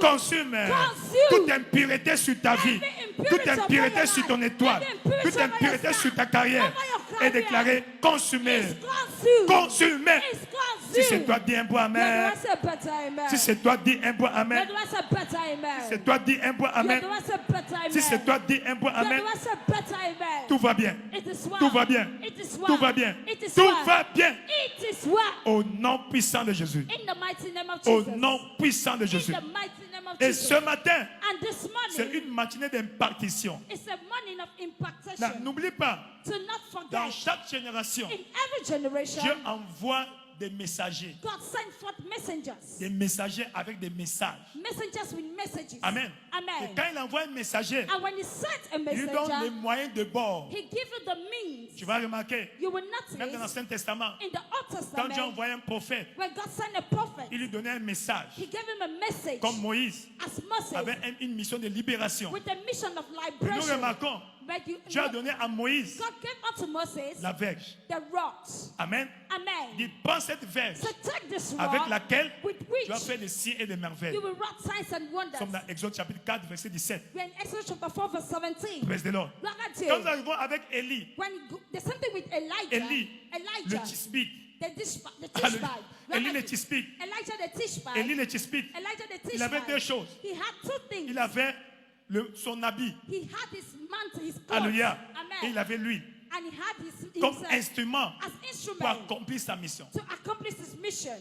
consume Consume. toute impureté sur ta vie, Every impurity toute upon impureté your sur ton life, étoile, every impurity toute over your impureté star, sur ta carrière, over your et career, déclaré consumé, is consumed. consumé. Is consumed. Si c'est toi, dis un bois amen. Let the Lord say better amen. Si c'est toi, dis un bois Let amen. the Lord say better amen. C'est toi, dis un bois Let amen. the Lord say better amen. Si c'est toi, dis un bois Let the amen. Lord say better amen. Tout va bien. It is well. Tout va bien. It is well. Tout va bien. It is Tout well. va bien. It is well. Au nom puissant de Jésus. In the mighty name of Au Jesus. nom puissant de In Jésus. the mighty name of Et Jesus. ce matin, And this c'est morning, une matinée d'impartition. it's a morning of impartation. N'oublie pas, To not forget, dans chaque génération, in every generation, Dieu envoie des messagers. God sent forth messengers. Des messagers avec des messages. Messengers with messages. Amen. Amen. Et quand il envoie un messager, And when he sent a il lui donne les messenger, moyens de bord. he gives you the means. Tu vas remarquer, You will même dans notice l'Ancien Testament, in the Old quand Dieu Testament, envoyait un prophète, when God sent a prophet, il lui donnait un message. he gave him a message Comme Moïse as Moses avait une mission de libération. with a mission of Et nous liberation. remarquons, But Dieu a donné à Moïse God gave unto Moses la verge. the rocks. Amen. Amen. Il prend cette verge So take this avec rock laquelle with tu vas which faire des signes et des merveilles. you will wrought signs and wonders. Nous sommes dans Exode chapitre 4, verset 17. We're in Exodus chapter 4, verse 17. Praise the Lord. Look at Quand nous you. arrivons avec Élie, The same thing with Elijah. Élie, le Elijah, Tisbite. the Tishbite. Alléluia. Élie le Tisbite. Elijah the Tishbite. Élie le Tisbite. Elijah the Tishbite. Il avait deux choses. He had two things. Il avait son habit. He had his mantle, his clothes. Alléluia. Amen. Et il avait l'huile And he had his comme himself instrument as pour instrument accomplir sa mission. to accomplish his mission.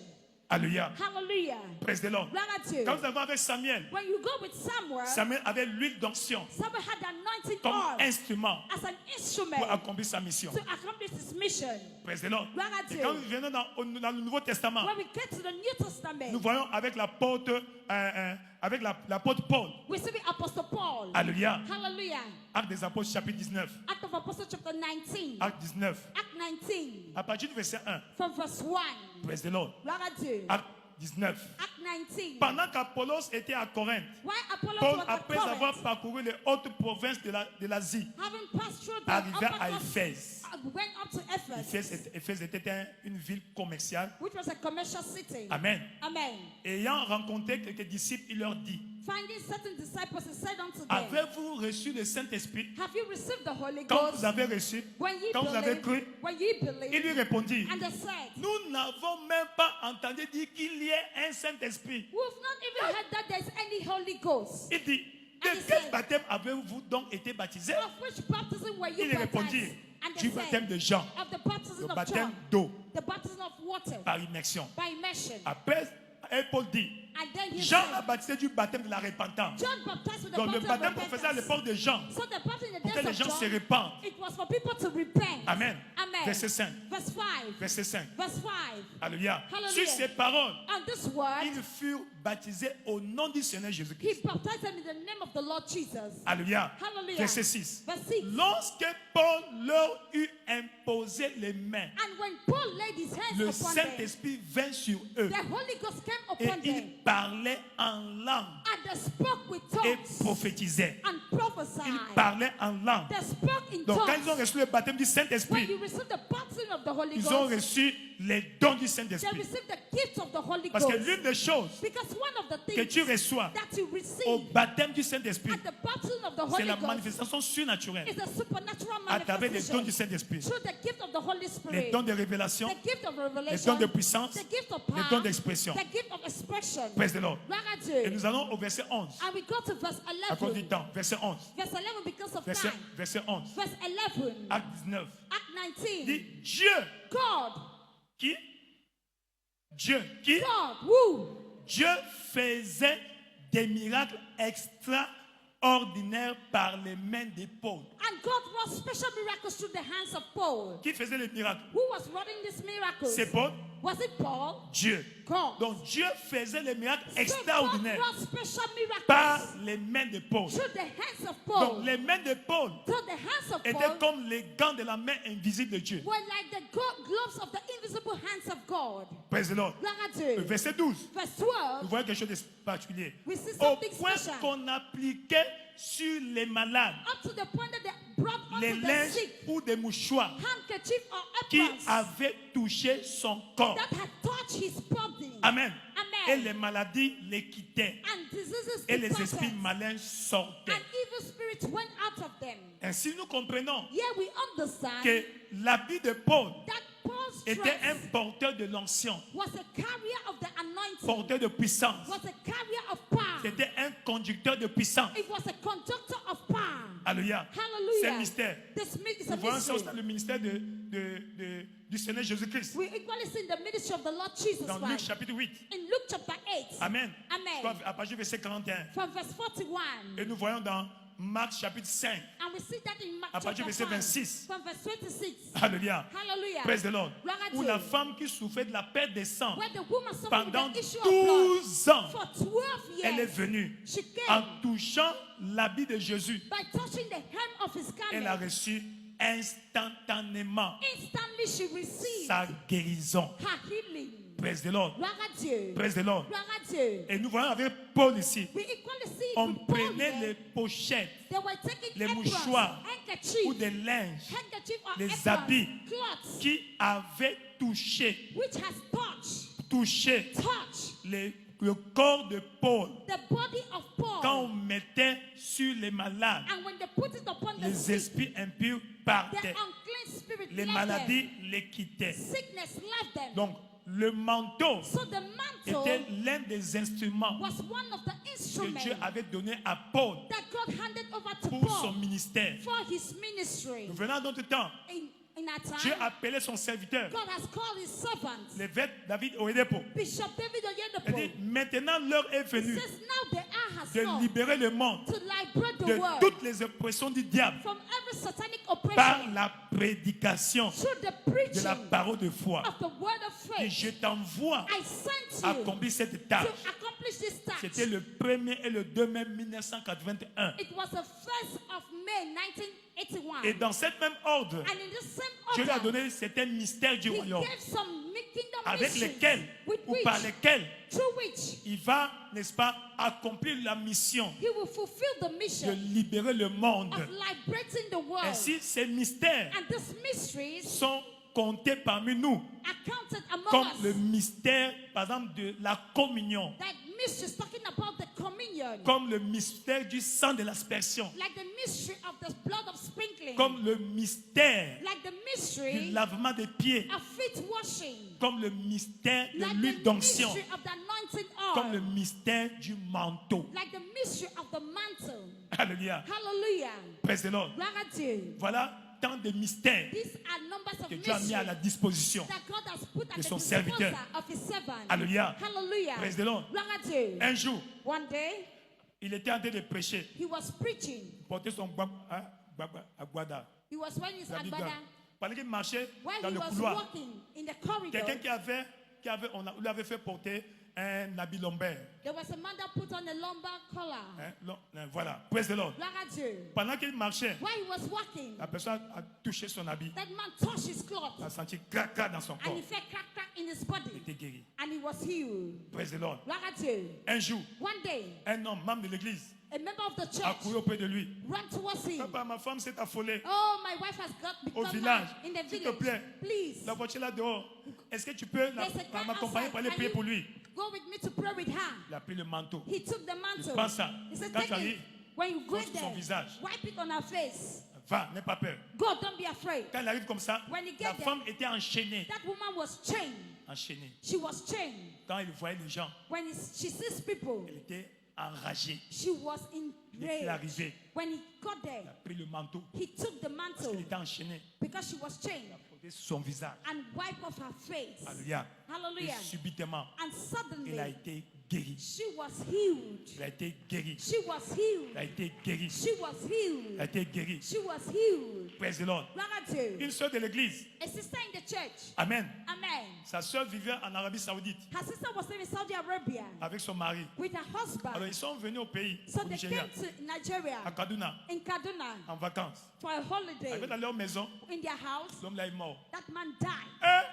Alléluia. Hallelujah. Praise the Lord. Gloire à Dieu. Quand nous avons avec Samuel, When you go with Samuel, Samuel avait l'huile d'onction Samuel had the anointing comme oil instrument as an instrument pour accomplir sa mission. to accomplish his mission. Praise the Lord. Gloire à Et Dieu. quand nous venons dans le Nouveau Testament, When we get to the New Testament, nous voyons avec l'apôtre Paul. we see the Apostle Paul. Alléluia. Hallelujah. Acte des Apôtres chapitre 19. Act of Apostles chapter 19. Acte 19. Act 19 À partir du verset 1. from verse 1. Praise the Lord. Gloire à Dieu. Acte 19. Act 19. Pendant qu'Apollos était à Corinthe, Why Apollos Paul, was at après avoir Corinth, parcouru les hautes provinces de l'Asie, having passed through the arriva upper à coast, Éphèse. went up to Ephesus, Éphèse était une ville commerciale. which was a commercial city. Amen. Amen. Ayant rencontré quelques disciples, il leur dit, Finding certain disciples, he said unto them, avez-vous reçu le Saint-Esprit have you received the Holy quand Ghost? vous avez reçu, When ye quand vous avez cru? when ye Il believe. lui répondit, And they said, nous n'avons même pas entendu dire qu'il y ait un Saint-Esprit. we've not even heard that there's any Holy Ghost. Il dit, And de he quel said, baptême avez-vous donc été baptisé? of which baptism were you Il répondit, baptized? And du they baptême said, de Jean, of the baptism le of baptême John, d'eau, the baptism of water, par immersion. by immersion. Après, Et Paul dit, And then he Jean a said, baptisé du baptême de la repentance. John baptized with the Donc le baptism of baptême qu'on faisait à repentance. l'époque de Jean, So the baptism in the pour que days les of gens se John, répandent. it was for people to repent. Amen. Amen. Verset 5. Verse 5. Verset 5. Verse 5. Alléluia. Hallelujah. Sur ces paroles, On this word, ils furent baptisés au nom du Seigneur he Jésus-Christ. baptized them in the name of the Lord Jesus. Alléluia. Hallelujah. Verset 6. Verse 6. Lorsque Paul leur eut imposé les mains, And when Paul laid his hands le upon them, Saint-Esprit vint sur eux the Holy Ghost came et upon them, ils parlaient en langue and they spoke with et tongues prophétisaient. and prophesied. Ils parlaient en langue. They spoke in Donc quand tongues. ils ont reçu le baptême du When Saint-Esprit, you receive the baptism of the Holy ils ont Ghost, reçu les dons du they Saint-Esprit. receive the gift of the Holy Parce que Ghost. l'une des choses Because one of the que things tu reçois that you au receive baptême du Saint-Esprit, at the baptism of the c'est Holy la Ghost manifestation surnaturelle is a supernatural à travers les dons du manifestation Saint-Esprit. through the gift of the Holy Les Spirit, dons de révélation, the gift of les revelation, dons de puissance, the gift of les power, dons d'expression. the gift of expression. Praise the Lord. Gloire à Et Dieu. nous allons au verset 11. And we go to verse À cause du 11. temps. Verset 11. Verse 11 because of Verset, time. verset 11. Verse 11. Acte 19. Act 19. Dit Dieu God. qui Dieu qui God. Who? Dieu faisait des miracles extraordinaires par les mains de Paul. And God wrought special miracles through the hands of Paul. Qui faisait les miracles? Who was running these miracles? C'est Paul. Was it Paul? Dieu. God. Donc Dieu faisait les miracles So God extraordinaires wrought special par miracles les mains de Paul. through the hands of Donc Paul. les mains de Paul So the hands of étaient Paul comme les gants de la main invisible de Dieu. were like the gloves of the invisible hands of God. Praise the Lord. Gloire à Dieu. Verset 12. Verse Nous 12. voyons quelque chose de particulier. We see Au something point special. qu'on appliquait sur les malades Up to the point that they brought les unto the linges sick ou des mouchoirs handkerchief or qui aprons avaient touché son corps. that had touched his body. Amen. Et Amen. les maladies les quittaient. And diseases Et les departed. esprits malins sortaient. And evil spirits went out of them. Ainsi, nous comprenons Here we understand que l'habit de Paul that Paul's était un dress porteur de l'onction, was a carrier of the anointing, porteur de puissance. was a carrier of power. C'était un conducteur de puissance. It was a conductor of power. Alléluia. C'est Hallelujah. un mystère. This is a Nous voyons ça mystery. dans le ministère du Seigneur Jésus-Christ. We equally see in the ministry of the Lord Jesus Dans Luc Christ. chapitre 8. In Luke chapter 8, Amen. Amen. À partir du verset 41. from verse 41. Et nous voyons dans Marc chapitre 5. And we see that in Mark À partir du chapter verset 5, 26. from verse 26. Alléluia. Hallelujah. Praise the Lord. Gloire à Où Dieu. la femme qui souffrait de la perte des sangs Where the woman suffered pendant with the issue of blood 12 ans, for 12 elle est years, venue she en came touchant l'habit de Jésus. by touching the hem of his Elle a garment. reçu instantanément Instantly she received sa guérison. her healing. Praise the Lord. Gloire à Dieu. Praise the Lord. Gloire à Dieu. Et nous voyons avec Paul ici. We equally see it On with Paul prenait here. les pochettes They were taking les aprons, mouchoirs handkerchief, ou des linges handkerchief or les aprons, habits cloths, qui avaient touché, which has touched le corps de Paul. the body of Paul. Quand on mettait sur les malades, And when they put it upon the les sick, esprits impurs the partaient. unclean spirit Les left maladies them. les quittaient. Sickness left them. Donc, le manteau So the mantle était l'un des instruments was one of the que instruments Dieu avait donné à Paul that God handed over to pour son Paul ministère. for his ministry. Nous venons d'autres temps. In our Dieu time, appelait son serviteur, God has called his servants, l'évêque David Oyedepo. Bishop David Il dit, Oyedepo. maintenant l'heure est He venue says now the hour has de come libérer le monde to liberate the de world toutes les oppressions du diable from every satanic par oppression la prédication through the de preaching la parole de foi. of the word of Et faith. je t'envoie I sent you accomplir cette to tâche. accomplish this task. C'était le 1er et le 2 mai 1981. It was the 1st of May 1981. Et dans cet même ordre, And in the same Dieu lui a order, donné certains mystères du he royaume gave some kingdom avec mysteries lesquels with ou which, par lesquels through which il va, n'est-ce pas, accomplir la mission he will fulfill the de mission libérer le monde. of liberating the world. Ainsi, ces mystères And these mysteries sont comptés parmi nous are counted among comme us. le mystère, par exemple, de la communion, Like mysteries talking about the communion. comme le mystère du sang de l'aspersion, Like the mystery of the blood of sprinkling. comme le mystère Like the du mystery lavement des pieds, of feet washing. comme le mystère de Like l'huile the d'onction, mystery of the anointing comme le oil. mystère du manteau. Like the mystery of the mantle. Alléluia. Hallelujah. Praise the Lord. Gloire à Dieu. Voilà tant de mystères These are numbers of que Dieu a mis à la mysteries disposition. that God has put at de the son disposal serviteur. of his servant. Alléluia. Hallelujah. Praise the Lord. Gloire à Dieu. Un jour, One day, il était en train de prêcher, he was preaching. porter son aguada. He was wearing his La Bible. agbada. Pendant qu'il marchait While dans he le was couloir, walking in the corridor, quelqu'un on lui avait fait porter un habit lombaire. there was a man that put on a lumbar collar. Voilà, praise the Lord. Gloire à Dieu. Pendant qu'il marchait, While he was walking, la personne a touché son habit, that man touched his cloth a senti crac dans son and corps. he felt crack crack in his Il body était guéri. and he was healed. Praise the Lord. Gloire à Dieu. Un jour, One day, un homme, membre de l'église, a member of the a church couru auprès de lui. ran towards him. Papa, ma femme s'est affolée. Oh, my wife has got Au become village, mad in the s'il te village. plaît, Please, la voiture là dehors. Est-ce que tu peux there's a guy m'accompagner outside. pour aller Can prier you pour lui? go with me to pray with her? Il a pris le manteau. He took the mantle. prends ça. He said, Quand take tu arrives, it. When you go sur son there, visage. wipe it on her face. Va, n'aie pas peur. Go, don't be afraid. Quand il arrive comme ça, When he la get there, femme était enchaînée. that woman was chained. Enchaînée. She was chained. Quand il voyait les gens, When she sees people, elle était enragée. she was in Dès qu'il est rage. arrivé, When he got il a there, pris le manteau. he took the Il mantle était enchaîné. because she was chained Il a posé sur son visage. and wiped off her face. Alléluia. Et Hallelujah. subitement, And suddenly, il a été guéri. she was healed. Il a été guéri. She was healed. Il a été guéri. She was Il a healed. été guéri. She was healed. Praise the Lord. Gloire à Dieu. Une sœur de l'église. A sister in the church. Amen. Amen. Sa sœur vivait en Arabie Saoudite Her sister was living in Saudi Arabia avec son mari. with her Alors husband. ils sont venus au pays, So au they Nigeria, came to Nigeria, à Kaduna, in Kaduna, en vacances. for a Arrivé holiday. dans leur maison, In their house, l'homme là est mort. that man died. Hein?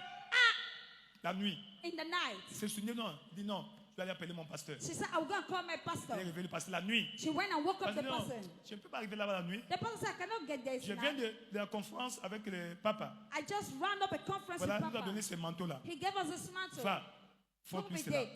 La nuit. In the night, Il s'est souvenu, non. Il dit non, je vais aller appeler mon pasteur. she said, I will go and call my Il est pastor. réveillé le pasteur la nuit. She went and woke up Parce the que non, person. je ne peux pas arriver là-bas la nuit. The pastor said, I cannot get there Je viens tonight. de la conférence avec le papa. I just ran up a conference Voilà, il with nous a donné Papa. ce manteau-là. He gave us this mantle. Va, Put faut-lui with cela. it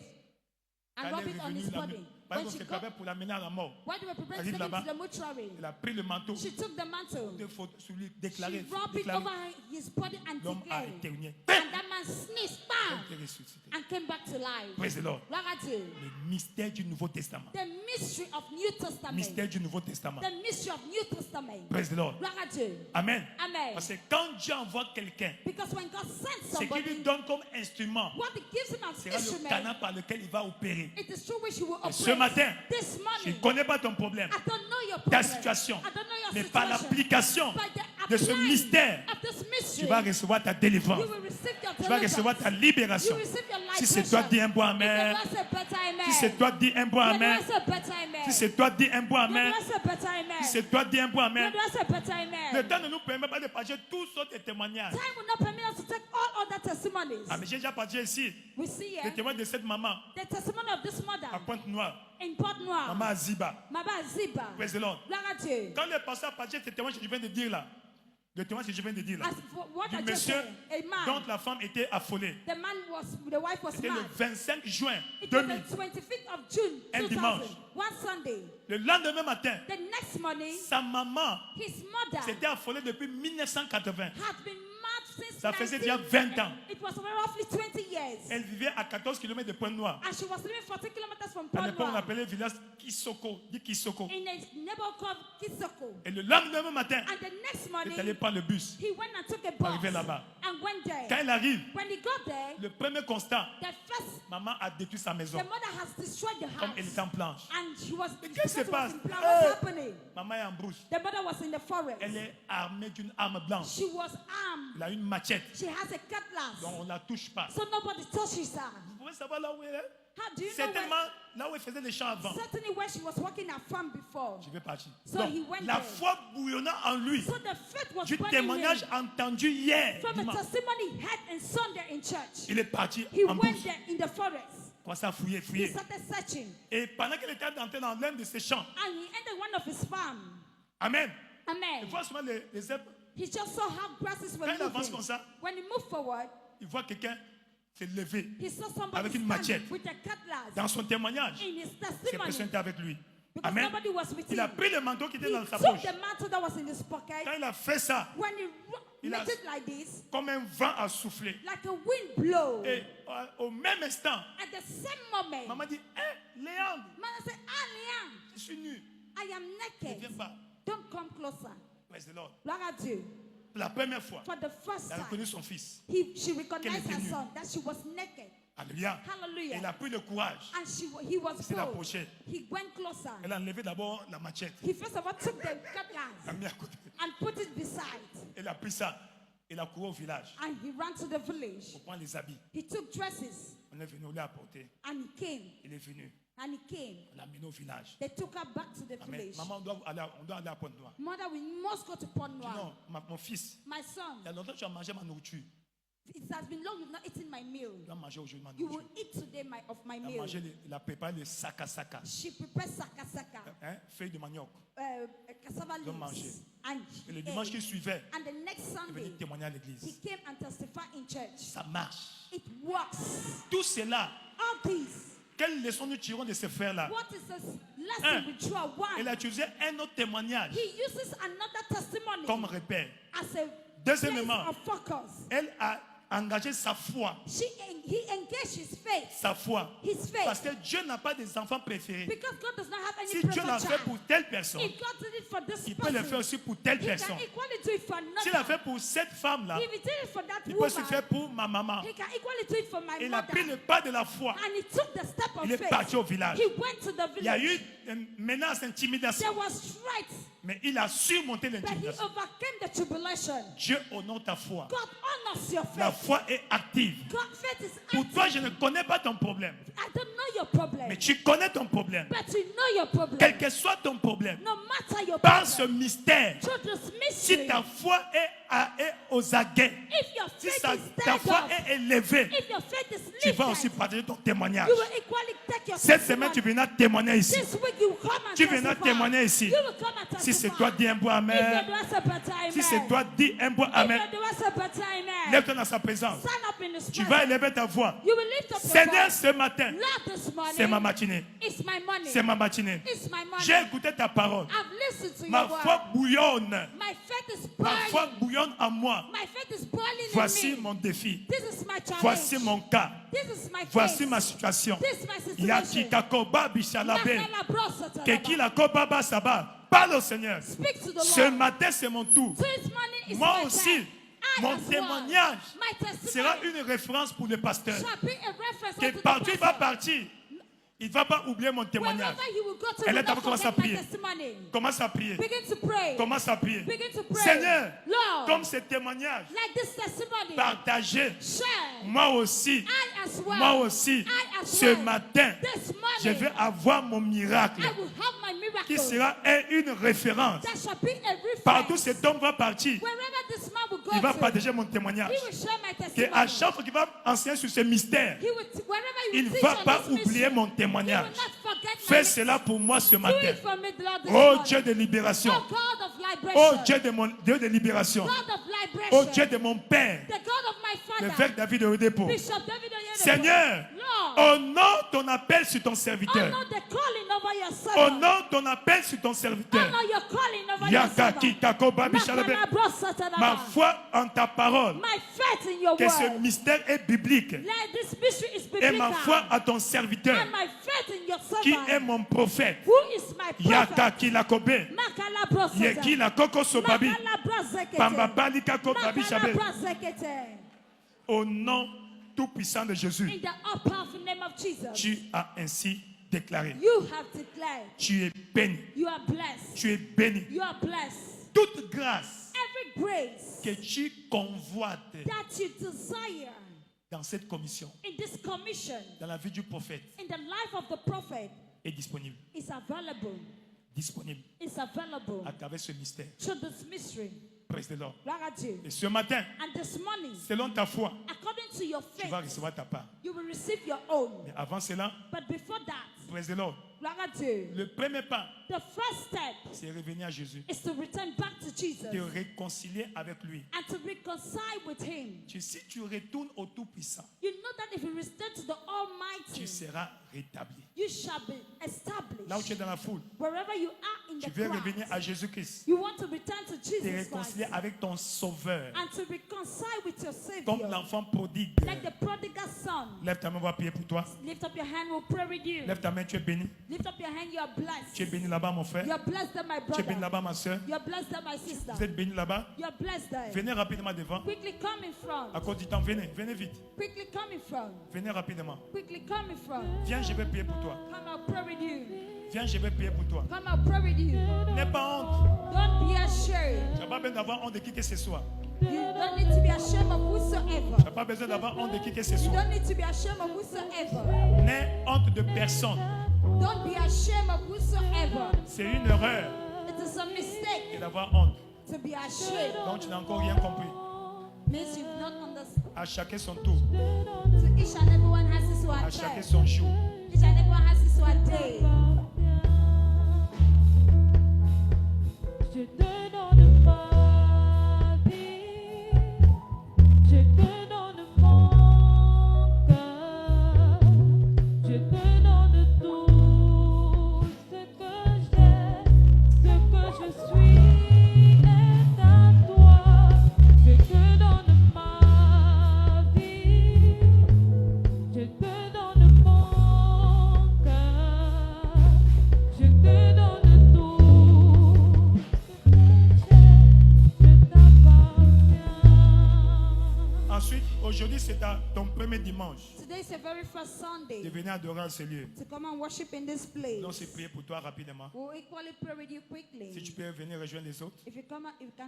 Quand and elle rub est it on revenue his la body. nuit, par When exemple, she c'est got, pas pour l'amener à la mort. while they were preparing to Arrive take him là-bas. to the mortuary, Il a pris le manteau. she took the mantle. Il faut sur lui She déclarer. rubbed it over his body and L'homme a declared. éternué. And that man sneezed, Il bam, a été ressuscité. and came back to life. Praise the Lord. Gloire à Dieu. Le mystère du Nouveau Testament. The mystery of New Testament. Mystère du Nouveau Testament. The mystery of New Testament. Praise the Lord. Gloire à Dieu. Amen. Amen. Parce que quand Dieu envoie quelqu'un, Because when God sends ce qu'il lui somebody, donne comme instrument what He gives him as sera le instrument, canal par lequel il va opérer. it is through which He will Et operate. ce matin, This je ne morning, connais pas ton problème, I don't know your ta problem. situation, I don't know your mais par situation. l'application By the de ce applying mystère, of this tu mystery, vas recevoir ta délivrance. you will receive your Tu vas recevoir ta deliverance. libération. You receive your life. Si c'est toi, dis un bon amen. If the Lord said better amen. Si c'est toi, dis un bon The amen. Lord said better amen. Si c'est toi, dis un bon The amen. Lord said better amen. Si c'est toi, dis un bon The amen. Lord said better amen. Le temps ne nous permet pas de partager tous sortes de témoignages. Time will not permit us to take all other testimonies. Ah, mais j'ai déjà partagé ici We see le here témoignage de cette maman the testimony of this à mother Pointe-Noire, in Port Noir. maman Aziba. Mama Ziba. Praise the Lord. Gloire à Dieu. Quand le pasteur a partagé ce témoignage que je viens de dire là, le témoignage que je viens de dire là, As for what du I just monsieur said, a man, dont la femme était affolée, the wife was c'était le mad. 25 juin It was 2000. the 25th of June Un 2000. dimanche. One Sunday. Le lendemain matin, The next morning, sa maman his mother s'était affolée depuis 1980. had been mad since Ça faisait 19 déjà 20 ans. It was roughly 20 years. Elle vivait à 14 km de Pointe-Noire. And she was living 40 kilometers from À Port l'époque, on Noir appelait le village Kisoko, dit Kisoko. in a neighborhood called Kisoko. Et le lendemain matin, And the next il est allé morning, prendre le bus. he went and took a Pour arriver bus là-bas. and went Quand there. il arrive, When he got there, le premier constat, the first, maman a détruit sa maison. the mother has destroyed the Comme elle house. était en planche. And she was, Mais because qu'est-ce qui it se was passe? in plan, Hey! what's happening? Maman est en brousse. The mother was in the forest. Elle est armée d'une arme blanche. She was armed. Elle a une machette. She has a cutlass. Donc on ne la touche pas. So nobody touches her. Vous pouvez savoir là où elle est? How do you know Certainement where? là où elle faisait les champs avant. Certainly where she was working at farm before. Je vais partir. So Donc, he went la there. foi bouillonna en lui. So the faith was Du burning témoignage him entendu hier. from a dimanche. testimony he had in Sunday in church. Il est parti He en went brousse. there in the forest. Commence à fouiller, He fouiller. started searching. Et pendant qu'elle était entrée dans l'un de ses champs, And he entered one of his farms. Amen. Amen. Il voit souvent les herbes. He just saw how grasses were Quand il avance moving. comme ça, When he moved forward, il voit quelqu'un se lever. he saw somebody Avec une stand machette. with a cutlass Dans son témoignage, in his ces testimony. personnes étaient avec lui. Because Amen. nobody was with Il a him. pris le manteau qui était He dans sa took poche. the mantle that was in his pocket. Quand il a fait ça, When he Il a- made it like this, comme un vent a soufflé. like a wind blow. Et au même instant, At the same moment, maman dit, hé, Léandre, man said, "Ah, Liam, je suis nu. I am Ne naked. viens pas. Don't come closer." Praise the Lord. Gloire à Dieu. la première fois, For the first elle a time, reconnu son fils. she recognized était her nue. son, that she was naked. Alléluia. Hallelujah. Elle a pris le courage. And he was Il s'est bold. approché. He went closer. Elle a enlevé d'abord la machette. He first of all took the Elle a cutlass mis à côté. and put it beside. Elle a pris ça. Elle a couru au village And he ran to the village. pour prendre les habits. He took dresses On est venu, on l'a apporté. and he came. Il est venu. And he came. On l'a amené au village. They took her back to the Amen. village. Maman, on doit aller à Pointe-Noire. Mother, we must go to Port Noir. Non, mon fils, My son, il y a longtemps que tu as mangé ma nourriture. it has been long you've not eaten my meal. Tu as mangé aujourd'hui ma You will nourriture. eat today of my Il a meal. mangé, il a préparé le saka. She prepared sakasaka, Hein, feuille de manioc. cassava Ils ont mangé. leaves. And Et le he dimanche ate. qui suivait, And the next il Sunday, venait témoigner à he l'église. came and testified in church. Ça marche. It works. Tout cela, All these. quelle leçon nous tirons de ces frères-là? What is the lesson Un, we draw? Elle One, a utilisé un autre témoignage he uses another testimony comme repère. as a Deuxièmement, place of focus. elle a engagé sa foi. He engaged his faith. Sa foi. His faith. Parce que Dieu n'a pas des enfants préférés. Because God does not have any Si Dieu l'a preferred fait child. pour telle personne, If God did it for this il peut le faire person, aussi pour telle he personne. can equally do it for S'il a another. fait pour cette femme-là, If he did it for that il peut aussi woman, faire pour ma maman. he can equally do it for my Il a pris mother. le pas de la foi. And he took the step of Il est faith. parti au village. He went to the Il y a village. eu une menace, intimidation. There was strife, Mais il a surmonté but he l'intimidation. overcame the tribulation. Dieu honore ta foi. God honors your La faith. foi est active. God faith is Pour active. toi, je ne connais pas ton problème. I don't know your problem, Mais tu connais ton problème. but you know your problem. Quel que soit ton problème, No matter your par ce problem, mystère, through this si mystery, ta foi est aux aguets, if your si faith ta is ta stirred foi up, est élevée, if your faith is tu vas aussi lifted, partager ton témoignage. you will equally take your Cette semaine, tu testimony. viendras témoigner ici. This week you come and Tu viendras testify. témoigner ici. You will come and testify. Si c'est toi, dis un bois If amen. you're doing something, amen. Si c'est toi, dis un bois If amen. you're doing something, amen. Lève-toi dans sa présence. Stand up in His Tu vas presence. élever ta voix. You will lift up your Seigneur, voice. ce matin, Lord, this morning, c'est ma matinée. it's my money. C'est ma matinée. It's my money. J'ai écouté ta parole. I've listened to Ma your foi word. bouillonne. My faith is Ma foi burning. bouillonne en moi. My faith is boiling Voici in me. mon défi. This is my challenge. Voici mon cas. This is my Voici case. ma situation. This is my situation. Yakikakoba bishalabe. Nakala brosata Kekila koba saba. Parle au Seigneur. Speak to the Ce Lord. matin, c'est mon tour. This morning is Moi my aussi, time. I mon as well. témoignage My testimony sera une référence pour le pasteur. shall be a reference Que unto the partout il va pastor. partir, il ne va pas oublier mon témoignage. Wherever he will go to, Elle will est not d'abord commence à forget my prier. testimony. Commence à prier. Begin to pray. Commence à prier. Begin to pray. Seigneur, Lord, comme ce témoignage like this testimony, partagé, share. moi aussi, I as well. moi aussi, I as ce well. matin, This je morning, vais avoir mon miracle I will have my miracle. qui sera une référence. That shall be a reference. Partout cet homme va partir, Wherever this man will go il va to, partager mon témoignage. he will share my Que testimony. à chaque fois qu'il va enseigner sur ce mystère, He will, wherever he il will ne teach va on pas this oublier mystery, mon he will témoignage. not forget my Fais message. cela pour moi ce Do matin. it for me, Lord, this Oh morning. Dieu de libération. Oh God of Oh liberation. Dieu de mon Dieu de libération. God of liberation. Oh Dieu de mon Père, The God of my le father. frère David de Odepo. Bishop David Oyedepo. Seigneur, Lord, honore ton appel sur ton serviteur. honor the calling over your servant. Honore ton appel sur ton serviteur. Honor your calling over your servant. Yakaki Takoba Bishalabe. Nakana brosata Ma daba. foi en ta parole, My faith in your que ce word. mystère est biblique. Let this mystery is Et ma biblical. foi à ton serviteur, And my faith in your qui servant. est mon prophète. Who is my prophet? Yakaki Lakobe. Makala brosata. Yeki la koko sobabi. Makala brozekete. Pamba bali kako babi Makala shabe. brozekete. Au nom tout-puissant de Jésus, In the all powerful name of Jesus. tu as ainsi déclaré. You have declared. Tu es béni. You are blessed. Tu es béni. You are blessed. Toute grâce Every grace que tu convoites that you desire dans cette commission, in this commission, dans la vie du prophète, in the life of the prophet, est disponible. is available. Disponible It's available à travers ce mystère. through this mystery. Praise the Lord. Gloire à Dieu. Et ce matin, And this morning, selon ta foi, according to your tu vas faith, recevoir ta part. you will receive your own. Mais avant cela, But before that, praise the Lord. gloire à Dieu, Le premier pas, the first step c'est revenir à Jésus. is to return back to Jesus Te réconcilier avec lui. and to reconcile with Him. Si tu retournes au Tout-Puissant, You know that if you return to the Almighty, tu seras rétabli. you shall be Là où tu es established. dans la foule, Wherever you are in tu the veux revenir à crowd, Jésus-Christ. you want to return to Te Jesus Christ réconcilier avec ton Sauveur. and to reconcile with your Comme Savior, l'enfant prodigue. like the prodigal son. on. Lève ta main, on va prier pour toi. Lift up your hand, we'll pray with you. Lève ta main, tu es béni. Lift up your hand, you are Tu es blessed. béni là-bas, mon frère. You are blessed there, my Tu es béni brother. là-bas, ma soeur. You are blessed there, my sister. Vous êtes béni là-bas. You are blessed there. Venez rapidement devant. Quickly come in front. À cause du temps, venez, venez vite. Quickly come in front. Venez rapidement. Quickly come in front. Viens, je vais prier pour toi. Come, I'll pray with you. Viens, je vais prier pour toi. Come, I'll pray with you. N'aie pas honte. Don't be ashamed. Tu n'as pas besoin d'avoir honte de qui que ce soit. You don't need to be ashamed of Tu whosoever. n'as pas besoin d'avoir honte de qui que ce You soit. don't need to be ashamed of whosoever. N'aie honte de personne. Don't be ashamed of whosoever. C'est une erreur It is a mistake d'avoir honte. to be ashamed. Donc tu n'as encore rien compris. Means you've not understood. À chacun son tour. So each and everyone has his one À chacun time. son jour. Each and everyone has his one day. Je te donne ma vie, je te donne mon cœur, je te donne tout ce que j'ai, ce que je suis est à toi. Je te donne ma vie, je te donne mon cœur, je te donne tout. Ensuite, aujourd'hui, c'est ton premier dimanche Today is the very first de Sunday venir adorer en ce lieu. to come and worship in this place. Donc, c'est prier pour toi rapidement. We'll equally pray with you Si quickly. tu peux venir rejoindre les autres. If you can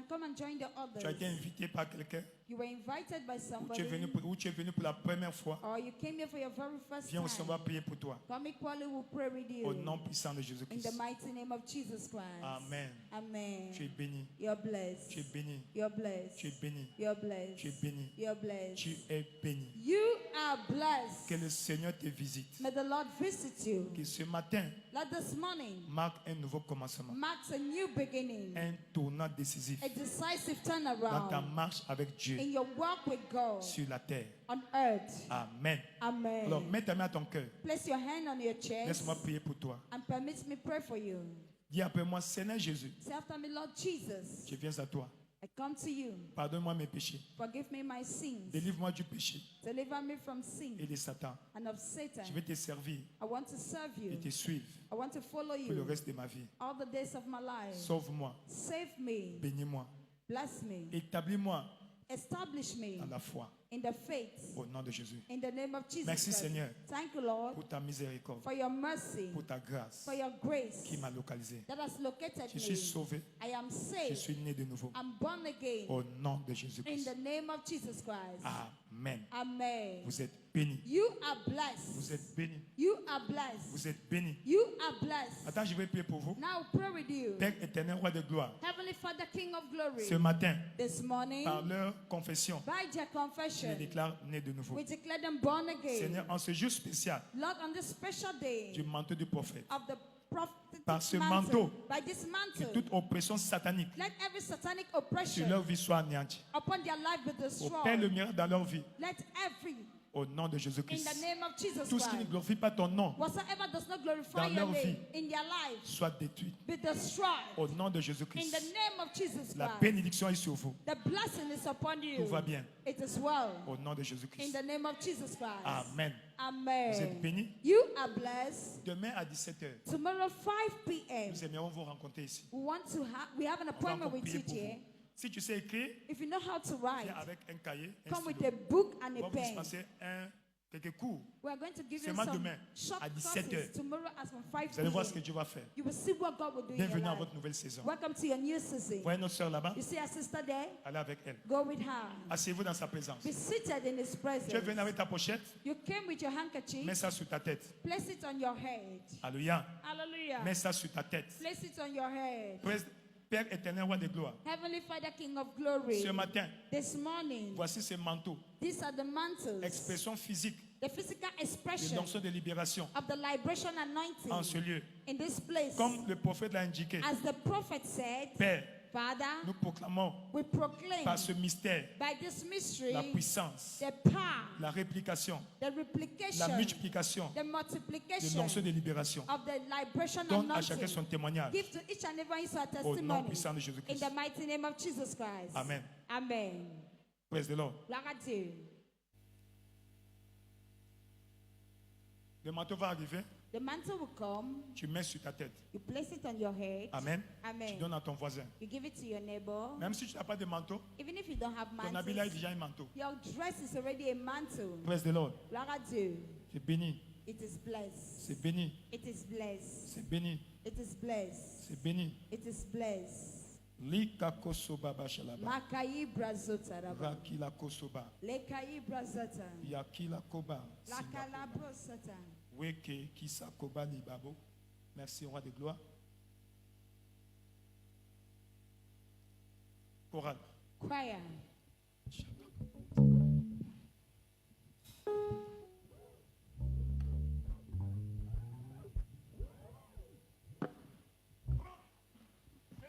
come and join the Tu as été others. invité par quelqu'un. You were invited by Ou tu es somebody, venu ou tu es venu pour la première fois. or you came here for your very first Viens aussi, on va time. prier pour toi. Come equally, we'll pray with Au you. nom puissant de In Jésus-Christ. the mighty name of Jesus Christ. Amen. Amen. Tu es béni. You're blessed. Tu es béni. You're blessed. Tu es béni. You're blessed. Tu es béni. You're blessed. Tu es béni. You are blessed. Que le Seigneur te visite. May the Lord visit you. Que ce matin Let this morning marque un nouveau commencement. marks a new beginning, Un tournant décisif a decisive dans ta turnaround marche avec Dieu in your walk with God sur la terre. on earth. Amen. Amen. Alors, mets ta main à ton cœur. Place your hand on your chest Laisse-moi prier pour toi. and permit me pray for you. Dis après moi, Seigneur Jésus, Say after me, Lord Jesus, je viens à toi. I come to you. Pardonne-moi mes péchés. Forgive me my sins. Délivre-moi du péché Deliver me from et sin de Satan. and of Satan. Je vais te servir I want to serve et you. te suivre I want to follow pour le you reste de ma vie. all the days of my life. Sauve-moi, Save me. bénis-moi, Bless me. établis-moi Establish me dans la foi. in the faith. Au nom de Jésus. In the name of Jesus Merci, Christ. Seigneur, Thank you, Lord, pour ta miséricorde, for your mercy, pour ta grâce for your grace qui m'a localisé. that has located Je suis me. sauvé, I am je saved. suis né de nouveau. I'm born again. Au nom de In Jésus-Christ. the name of Jesus Christ. Amen. Amen. Vous êtes bénis. You are blessed. Vous êtes bénis. You are blessed. Vous êtes bénis. You are blessed. Attends, je vais prier pour vous. Now pray with you. Père éternel, roi de gloire, Heavenly Father, King of glory, ce matin, this morning, par leur confession, by their je les confession, déclare nés de nouveau. we declare them born again. Seigneur, en ce jour spécial Lord, on this special day du manteau du prophète, of the prophetic Par ce mantle, manteau, by this que mantle, toute oppression satanique let every satanic sur oppression leur vie soit anéantie. upon their life be Opère le destroyed. miracle dans leur vie. Let every, Au nom de in Jésus-Christ. the name of Jesus Tout ce qui ne Christ, glorifie pas ton nom whatsoever does not glorify Dans your leur name vie. in their life soit détruit. be destroyed. Au nom de In Jésus-Christ. the name of Jesus La Christ, bénédiction est sur vous. the blessing is upon Tout you. va bien. It is well. Au nom de In Jésus-Christ. the name of Jesus Christ. Amen. Amen. Vous êtes bénis. You are blessed. Demain à 17h, Tomorrow 5 p.m. nous aimerions vous rencontrer ici. we have an On va appointment encore with prier you pour here. vous. Si tu sais écrire, If you know how to write, viens avec un cahier, un come with stylo. a book and On a va vous pen. dispenser quelques cours. We are going to give you Seulement some demain, short à 17 courses heures. tomorrow as from 5 Vous allez voir ce que p.m. Dieu va faire. You will see what God will do in your Bienvenue à life. votre nouvelle saison. Welcome to your new season. Voyez notre soeur là-bas. You see our sister there? Allez avec elle. Go with her. Asseyez-vous dans sa présence. Be seated in His Tu es presence. venu avec ta pochette, You came with your handkerchief. mets ça sur ta tête. Place it on your head. Alléluia. Hallelujah. Mets ça sur ta tête. Place it on your head. Père éternel, roi de gloire, Heavenly Father, King of glory. ce matin, This morning, voici ces manteaux, these are the mantles, expression physique, the physical de expression l'onction de libération of the liberation en ce anointing lieu. in this place. Comme le prophète l'a indiqué, As the prophet said, Père, Father, nous proclamons we proclaim par ce mystère by this mystery la puissance, the power, la réplication, the la replication, multiplication the de multiplication l'onction de libération. of the liberation Donne à chacun son anointing. témoignage Give to each and every one his au nom testimony puissant de in Jésus-Christ. the mighty name of Jesus Christ. Amen. Amen. Praise the Lord. Gloire à Dieu. Le manteau va arriver, The mantle will come. tu mets sur ta tête. You place it on your head. Amen. Tu Amen. donnes à ton voisin. You give it to your neighbor. Même si tu n'as pas de manteau, Even if you don't have ton habit là est mantles, déjà un manteau. your dress is already a mantle. Praise the Lord. Gloire à Dieu. C'est béni. It is blessed. C'est béni. It is blessed. C'est béni. It is blessed. C'est béni. It is blessed. Lika kosoba bashalaba. Makai brazota raba. Rakila kosoba. Lekai brazota. Yakila koba. Lakala brosota. Weke kisa koba libabo. Merci, roi de gloire. Chorale. Choir.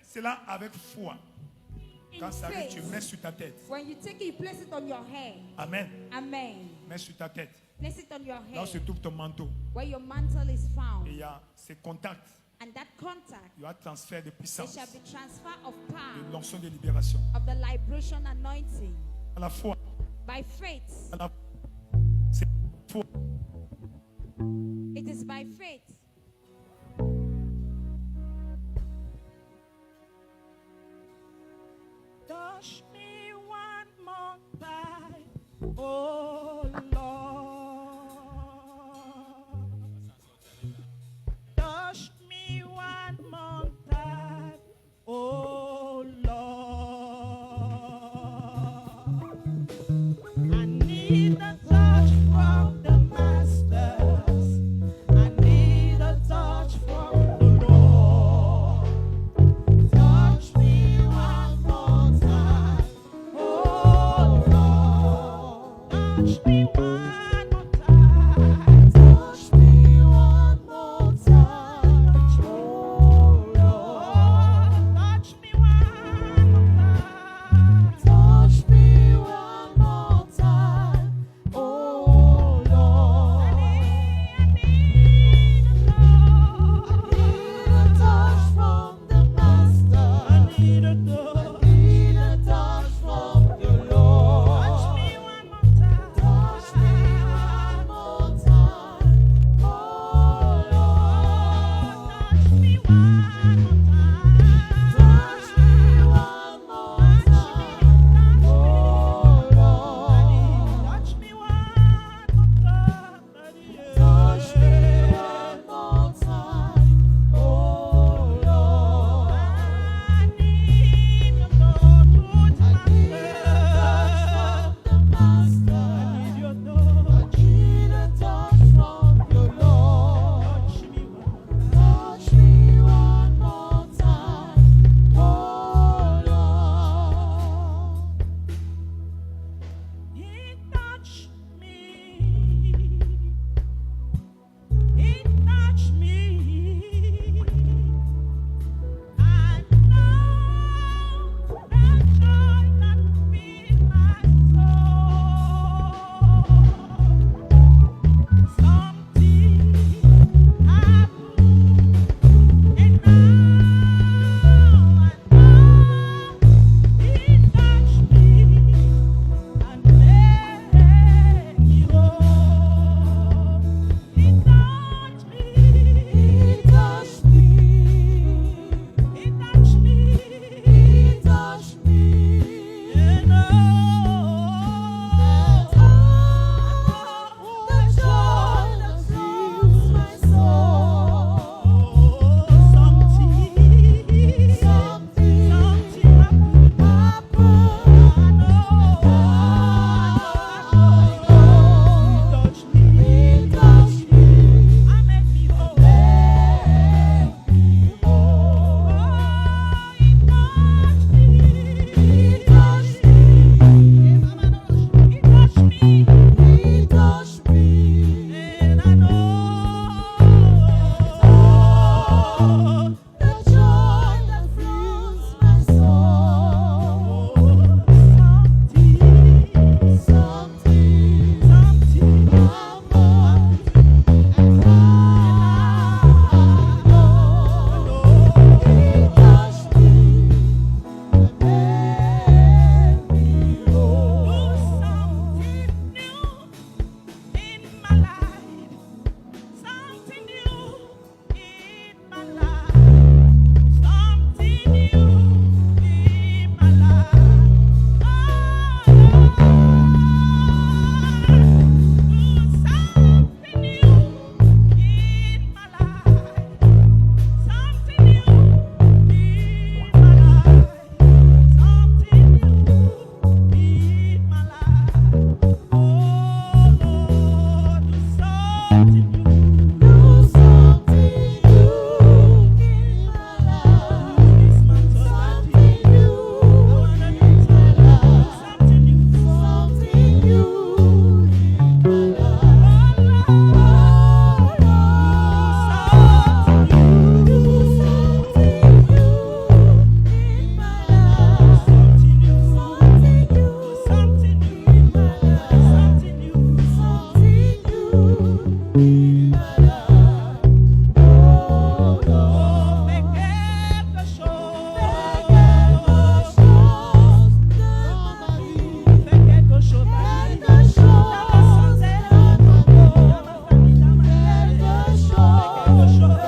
C'est là avec foi. Quand ça arrive, tu mets sur ta tête. When you take it, you place it on your head. Amen. Amen. Mets sur ta tête. Place it on your Là où se head. trouve ton manteau. Where your mantle is Et found. il y a ces contacts. And that contact, Il y a transfert de there puissance. shall be transfer of De power, l'onction de libération. of the liberation anointing. À la foi. By faith. À la c'est foi. It is by faith. Touch me one more time, oh Lord. Touch me one more time, oh Lord. I need a touch from the masters. I need a touch from the Lord. Touch me one more time, oh Lord. Touch me one more time. Touch me one more time, oh Lord. Touch me one more time. Touch me one more time, oh Oh, fais quelque chose. Fais quelque chose. Dans ma santé, dans ma famille, dans ma vie. Fais quelque chose.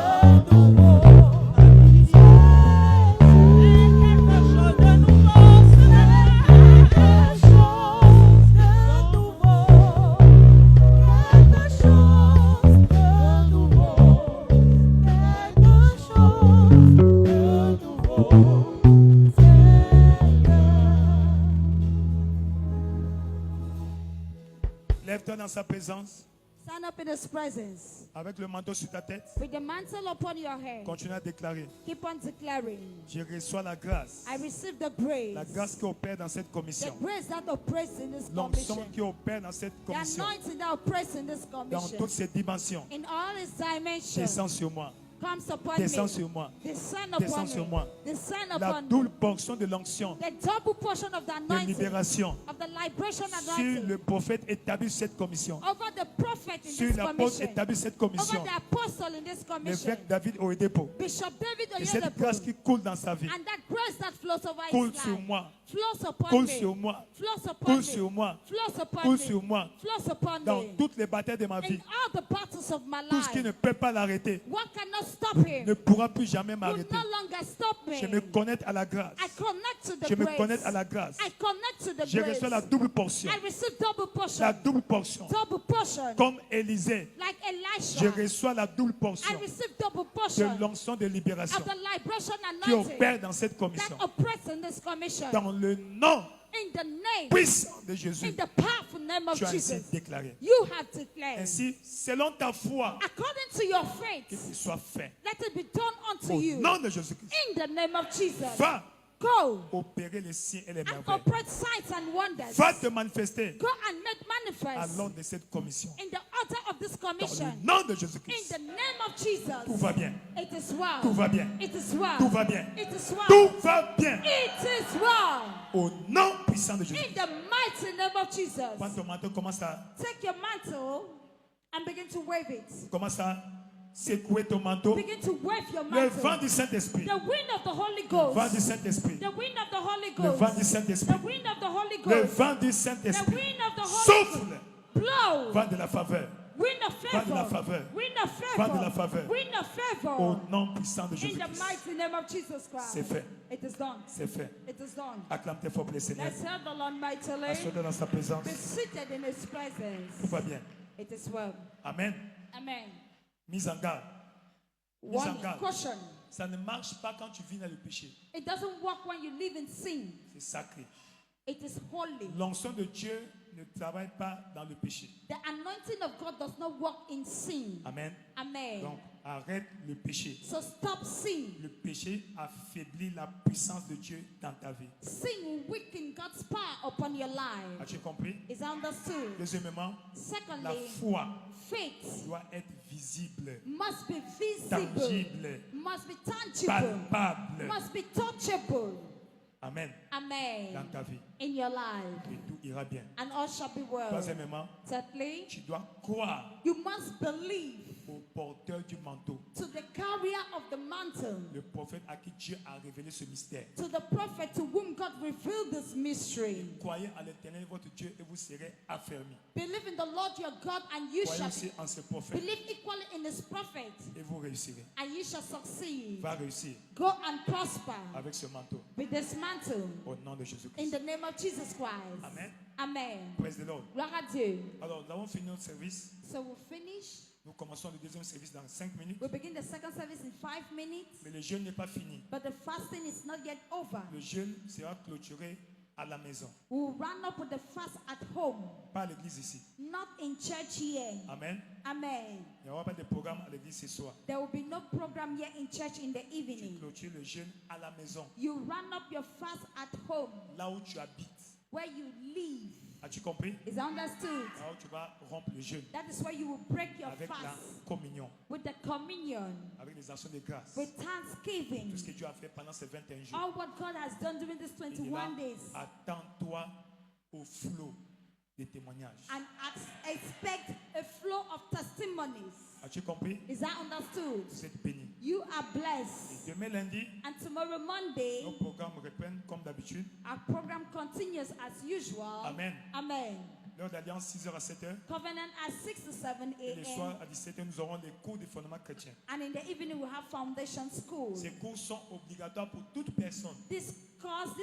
Lève-toi dans sa présence, Stand up in His presence avec le manteau sur ta tête. with the mantle upon your head. Continue à déclarer. Keep on declaring. Je reçois la grâce. I receive the La grace. grâce qui opère dans cette The commission. grace that operates in this L'onction commission. qui opère dans cette The commission. anointing that operates in this Dans commission. toutes ses dimensions. In all its dimensions. Descends sur moi. Comes upon Descends me. sur moi. Descend Descends upon sur me. moi. Descend La upon me. double portion de l'onction The double portion of the de anointing. libération Of the liberation sur anointing. le prophète établi cette commission. Over the prophet in Sur this l'apôtre commission. établi cette Over commission. the apostle in this commission. L'évêque David Oedepo. Bishop David Et cette grâce Oyedepo. qui coule dans sa vie. And that grace that flows over Coule his sur life. moi. Flows upon Coule me. sur moi. Flows upon Coule me. sur moi. Flows upon Coule me. sur moi. Flows upon Dans me. toutes les batailles de ma In vie. all the battles of my Tout ce qui life. ne peut pas l'arrêter What cannot stop him? ne pourra plus jamais Will m'arrêter. no longer stop me. Je me connecte à la grâce. I connect to the Je me grace. connecte à la grâce. I connect to the Je grace. reçois la double portion. I receive double portion. La double portion. Double portion. Comme Élisée, Like Elisha. je reçois la double I portion receive double de portion l'onction de libération of the liberation qui anointing opère dans cette commission. that operates in this commission. Dans le nom In the name, puissant de in Jésus, the powerful name of tu as ainsi Jesus, déclaré. you have declared, Ainsi, selon ta foi, according to your qu'il faith, soit fait. let it be done unto Au you. nom de Jésus-Christ, In the name of Jesus, va go opérer les signes et les and merveilles. operate signs and wonders. Va te manifester Go and make à manifest l'ordre de cette commission. in the order of this Dans le commission. nom de In Jésus-Christ, the name of tout Jesus, va bien. it is well. Tout va bien. It is well. Tout va bien. It is well. Tout va bien. It is well. Au nom puissant de In Jésus. the mighty name of Jesus. Quand ton manteau commence à Take your mantle and begin to wave it. secouer ton manteau, Begin to wave your le vent mantle. du Saint-Esprit, The wind of the Holy le Ghost. vent du Saint-Esprit, The wind of the Holy le vent du Ghost. Saint-Esprit, The wind of the Holy le Ghost. vent du The Saint-Esprit, wind of the Holy souffle, Ghost. Blow. vent de la faveur, Wind of vent de la favor. faveur, Wind of vent de la favor. faveur, Wind of au favor. nom puissant de In the Jésus-Christ. mighty name of Jesus Christ. C'est fait, It is done. c'est fait. It is done. Acclame tes forts pour le Seigneur. Let's serve the Lord mightily. Assois-toi dans sa présence. Be seated in His Tout presence. va bien. It is well. Amen. Amen. Mise en garde. Mise en One garde. caution. Ça ne marche pas quand tu vis dans le péché. It doesn't work when you live in sin. C'est sacré. It is holy. L'onction de Dieu ne travaille pas dans le péché. The anointing of God does not work in sin. Amen. Amen. Donc, arrête le péché. So stop sin. Le péché affaiblit la puissance de Dieu dans ta vie. Sin will weaken God's power upon your life. As-tu compris? Is understood. Deuxièmement, la Secondly, foi faith doit être visible, must be visible, tangible, must be tangible, palpable. must be touchable. Amen. Dans Amen. ta vie. In your life. Et tout ira bien. And all shall be well. Troisièmement, Thirdly, tu dois croire you must believe au porteur du manteau, to the carrier of the mantle, le prophète à qui Dieu a révélé ce mystère. to the prophet to whom God revealed this mystery. Croyez à l'Éternel votre Dieu et vous serez affermis. Believe in the Lord your God and you Croyez shall aussi en ce prophète believe equally in his prophet et vous réussirez. and you shall succeed. Va réussir Go and prosper avec ce manteau with this mantle au nom de in Jésus-Christ. the name of Jesus Christ. Amen. Amen. Praise the Lord. Gloire à Dieu. Alors, nous avons fini notre service. So we'll finish. Nous commençons le deuxième service dans 5 minutes. We'll begin the second service in 5 minutes. Mais le jeûne n'est pas fini. But the fasting is not yet over. Le jeûne sera clôturé à la maison, We'll run up with the fast at home, pas à l'église ici. not in church here. Amen. Amen. Il n'y aura pas de programme à l'église ce soir. There will be no program here in church in the Tu evening. clôtures le jeûne à la maison, You run up your fast at home, là où tu habites. where you live. As-tu compris? Is understood? Là où tu vas rompre le jeûne That is where you will break your avec la fast communion, with the communion, avec les actions de grâce. with Tout thanksgiving. ce que Dieu a fait pendant ces 21 jours. All what God has done during these Il est là, 21 days. attends-toi au flot. des témoignages. and expect a flow of testimonies. As-tu compris? Is that understood? Vous êtes bénis. You are blessed. Demain lundi, And tomorrow Monday, nos programmes reprennent comme d'habitude. our program continues as usual. Amen. Amen. L'heure d'alliance 6h à 7h. Covenant at 6 to 7 Et le soir a.m. à 17h, nous aurons les cours de fondement chrétien. And in the evening, we have foundation school. Ces cours sont obligatoires pour toute personne This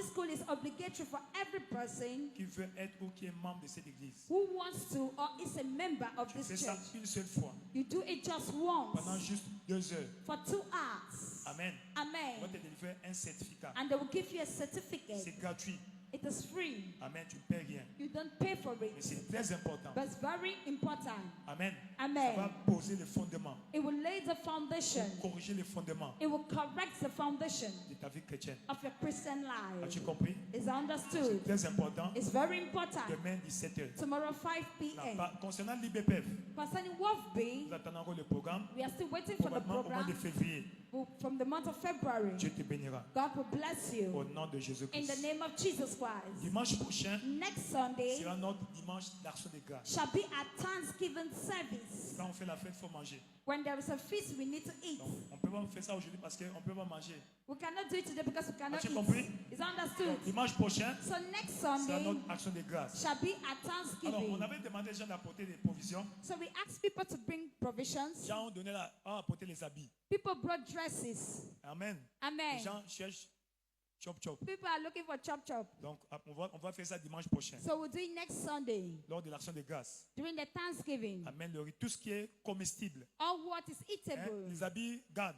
school is obligatory for every person qui veut être ou qui est membre de cette église. who wants to or is a member of Tu fais this ça church. une seule fois, You do it just pendant once juste 2 heures. for 2 hours. Amen. On va Amen. te délivrer un certificat. And they will give you a certificate. C'est gratuit. It is free. Amen. Tu ne paies rien. You don't pay for Mais it. c'est très important. But it's very important. Amen. Ça Amen. va poser les fondements, It will lay the foundation. corriger les fondements It will correct the foundation de ta vie chrétienne. of your Christian life. As-tu compris? Is understood? Très important. It's very important. Demain 17h. Tomorrow 5 p.m. Concernant l'IBPF, Concerning WOFB, nous attendons encore le programme. we are still waiting for the Probablement au mois de program février. from the month of February. Dieu te bénira. God will bless Au you nom de in the Jésus-Christ. name of Jesus Christ. Dimanche prochain Next Sunday sera notre dimanche d'action de grâce. shall be our Thanksgiving service. Quand on fait la fête, il faut manger. When there is a feast, we need to eat. Donc, on ne peut pas faire ça aujourd'hui parce qu'on ne peut pas manger. We cannot do it today because we cannot As-tu compris? eat. Is understood? Donc, dimanche prochain So next sera Sunday notre action de grâce. shall be our Alors, Thanksgiving. on avait demandé aux gens d'apporter des provisions. So we asked people to bring provisions. Les gens ont apporté les habits. People brought dresses. Amen. Amen. Les gens cherchent chop chop. People are looking for chop chop. Donc, on va faire ça dimanche prochain, So we'll do it next Sunday lors de l'action de grâce. during the Thanksgiving. Amen. Le riz, tout ce qui est comestible. All what is Hein, eatable. les habits, garde.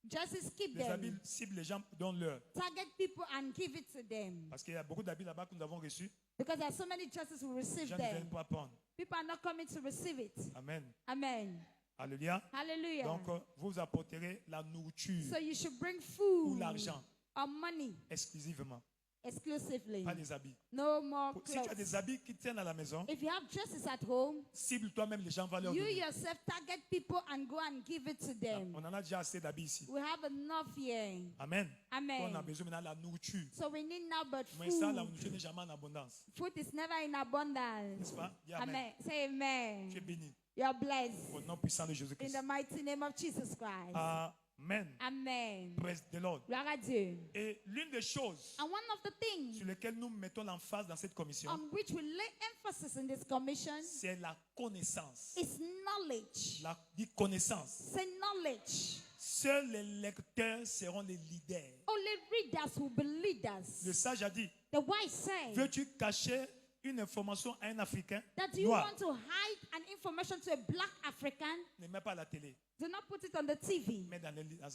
Just keep Les habits them. ciblent les gens, donnent-leur. Target people and give it to them. Parce qu'il y a beaucoup d'habits là-bas que nous avons reçus. Because there are so many dresses we Les receive gens ne viennent them. pas prendre. People are not coming to receive it. Amen. Amen. Alléluia. Hallelujah. Donc, vous apporterez la nourriture So you should bring ou food l'argent or money exclusivement, exclusively. pas des habits. No more Si tu as clothes. des habits qui tiennent à la maison, If you have dresses at home, cible toi-même, les gens vont leur you donner. yourself target people and go and give it to them. On en a déjà assez d'habits ici. We have enough here. Amen. Amen. On a besoin maintenant de la nourriture. So we need now but Mais ça, la food. nourriture n'est jamais en abondance. Food is never in abundance. N'est-ce pas? Dis amen. Amen. Say amen. Tu es béni. You are blessed Au nom puissant de in Jésus-Christ. the mighty name of Jesus Christ. Amen. Amen. Praise the Lord. Gloire à Dieu. Et l'une des choses And one of the things sur lesquelles nous mettons l'emphase dans cette commission, on which we lay emphasis in this commission c'est la connaissance. is knowledge. Dis connaissance. Say knowledge. Seuls les lecteurs seront les leaders. Only readers will be leaders. Le sage a dit, The wise say veux-tu cacher une information à un Africain that you noir? want to hide an information to a black African, Ne mets pas à la télé, do not put it on the TV. mets dans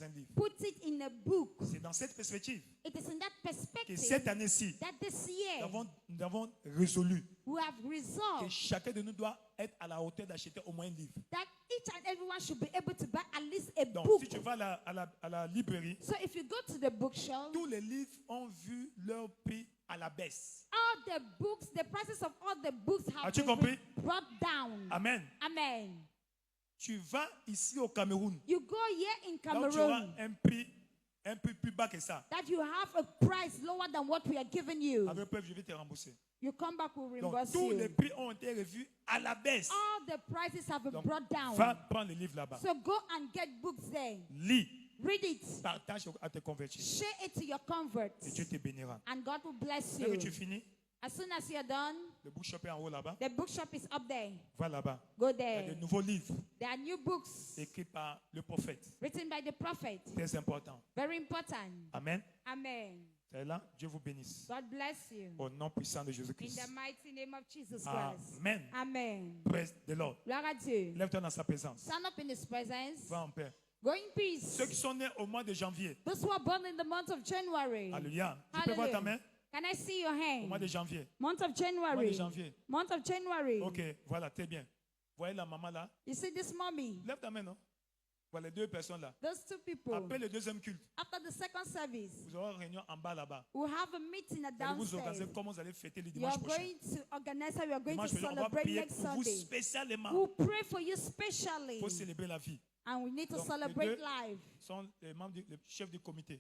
un livre. Put it in a book. C'est dans cette perspective It is in that que perspective cette année-ci, that this year nous avons résolu we have que resolved chacun de nous doit être à la hauteur d'acheter au moins un livre. that each and everyone should be able to buy at least a Donc, book. si tu vas à la librairie, So if you go to the bookshelf, tous les livres ont vu leur prix à la baisse. all the books, the prices of all the books have As-tu been compris? brought down. Amen. Amen. Tu vas ici au Cameroun, You go here in donc tu auras Cameroon un prix plus bas que ça. that you have a price lower than what we are giving you. Avec preuve, je vais te rembourser. You come back, we'll Donc, reimburse tous les you. prix ont été revus à la baisse. All the prices have been Donc, brought down. va prendre les livres là-bas. So go and get books there. Lis, Read it. partage à tes convertis. Share it to your converts. Et Dieu te bénira. And God will bless Dès que tu you. finis, As soon as you're done, le bookshop est en haut là-bas. the bookshop is up there. Va là-bas. Go Il y a de there. nouveaux livres There are new books écrits par le prophète. written by the prophet. Très important. Very important. Amen. Amen. C'est là, Dieu vous bénisse. God bless you. Au nom puissant de In Jésus-Christ. the mighty name of Jesus Christ. Amen. Amen. Praise the Lord. Gloire à Dieu. Lève-toi dans sa présence. Stand up in His presence. Va en paix. Go in peace. Ceux qui sont nés au mois de janvier. Those who are born in the month of January. Alléluia. Tu peux voir ta main? Can I see your Au mois hand? de janvier. Month of Mois de January. janvier. Month of January. Ok, voilà, très bien. Voyez la maman là? You see this mommy? Lève ta main, non? Voilà les deux personnes là. Those two people. Après le deuxième culte, After the second service, vous aurez une réunion en bas là-bas. we'll have a meeting at Vous allez vous downstairs. organiser comment vous allez fêter le You dimanche are prochain. going to organize how you are going Dimanche to prochain, on va celebrate prier next pour vous Sunday. spécialement. We'll pray for you Il specially. faut célébrer la vie. And we need to Donc, les celebrate deux life. sont les membres le chef du comité.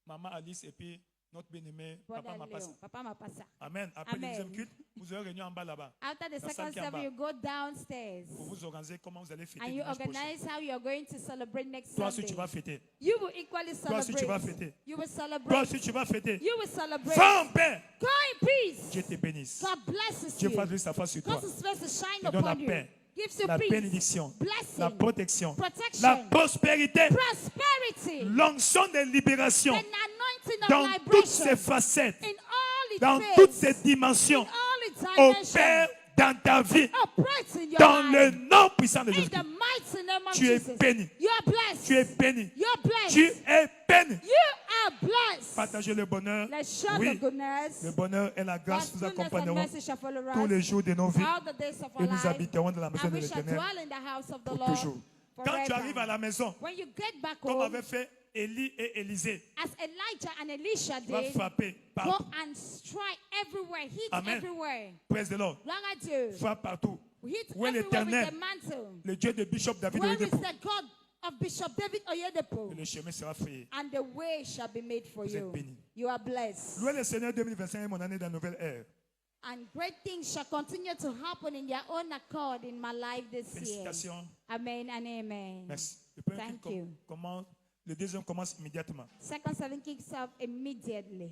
Maman Alice et puis Notre bien-aimé, Brother Papa Mapassa. Leo, Papa Mapassa. Amen. Après le Amen. deuxième culte, vous aurez réunion en bas là-bas. After the La salle second qui est en service, bas. you go downstairs Pour vous organiser comment vous allez fêter and you dimanche prochain. organize how you are going to celebrate next Toi aussi, Sunday. tu vas fêter. You will equally Toi aussi, tu celebrate. vas fêter. You will Toi celebrate. aussi, tu vas fêter. You will celebrate. Va en paix. Go in peace. Dieu te bénisse. God blesses Dieu you. fasse sa face sur toi. God's face to shine Te donne la upon you. paix, Gives you la peace. bénédiction, Blessing. la protection, Protection. la prospérité, Prosperity. l'onction de libération An anointing of dans toutes ses liberation. facettes, In all its dans ways. toutes ses dimensions, In all its opère dimensions. dans ta vie, Operates in your dans le life. nom puissant de In the Jésus-Christ. mighty name of Tu es Jesus. béni. You are blessed. Tu es béni. You're blessed. Tu es béni. You are blessed. Partagez le bonheur. Let's share the Oui, goodness. le bonheur et la grâce God's nous goodness and accompagneront mercy shall follow us tous les jours de nos vies all the days of et our nous life. habiterons dans la maison And de we shall l'Éternel dwell in the house of the pour Lord toujours. Quand tu arrives à la maison, When you get back comme home, avait fait Élie et Élisée, as Elijah and Elisha tu vas did, frapper go partout. and strike everywhere, hit Amen. everywhere. Praise the Lord. Gloire à Dieu. Frappe partout. Hit Où est everywhere with l'Éternel? the mantle. Le Dieu de Bishop David Where is Oyedepo. the God of Bishop David Oyedepo? Et le chemin sera frayé. And the way shall be made for Vous êtes you. bénis. You are blessed. Louez le Seigneur 2025 est mon année de la nouvelle ère. And great things shall continue to happen in their own accord in my life this year. Félicitations. Amen and amen. Merci. Le premier Thank culte you. commence, le deuxième commence immédiatement. Second service kicks off immediately.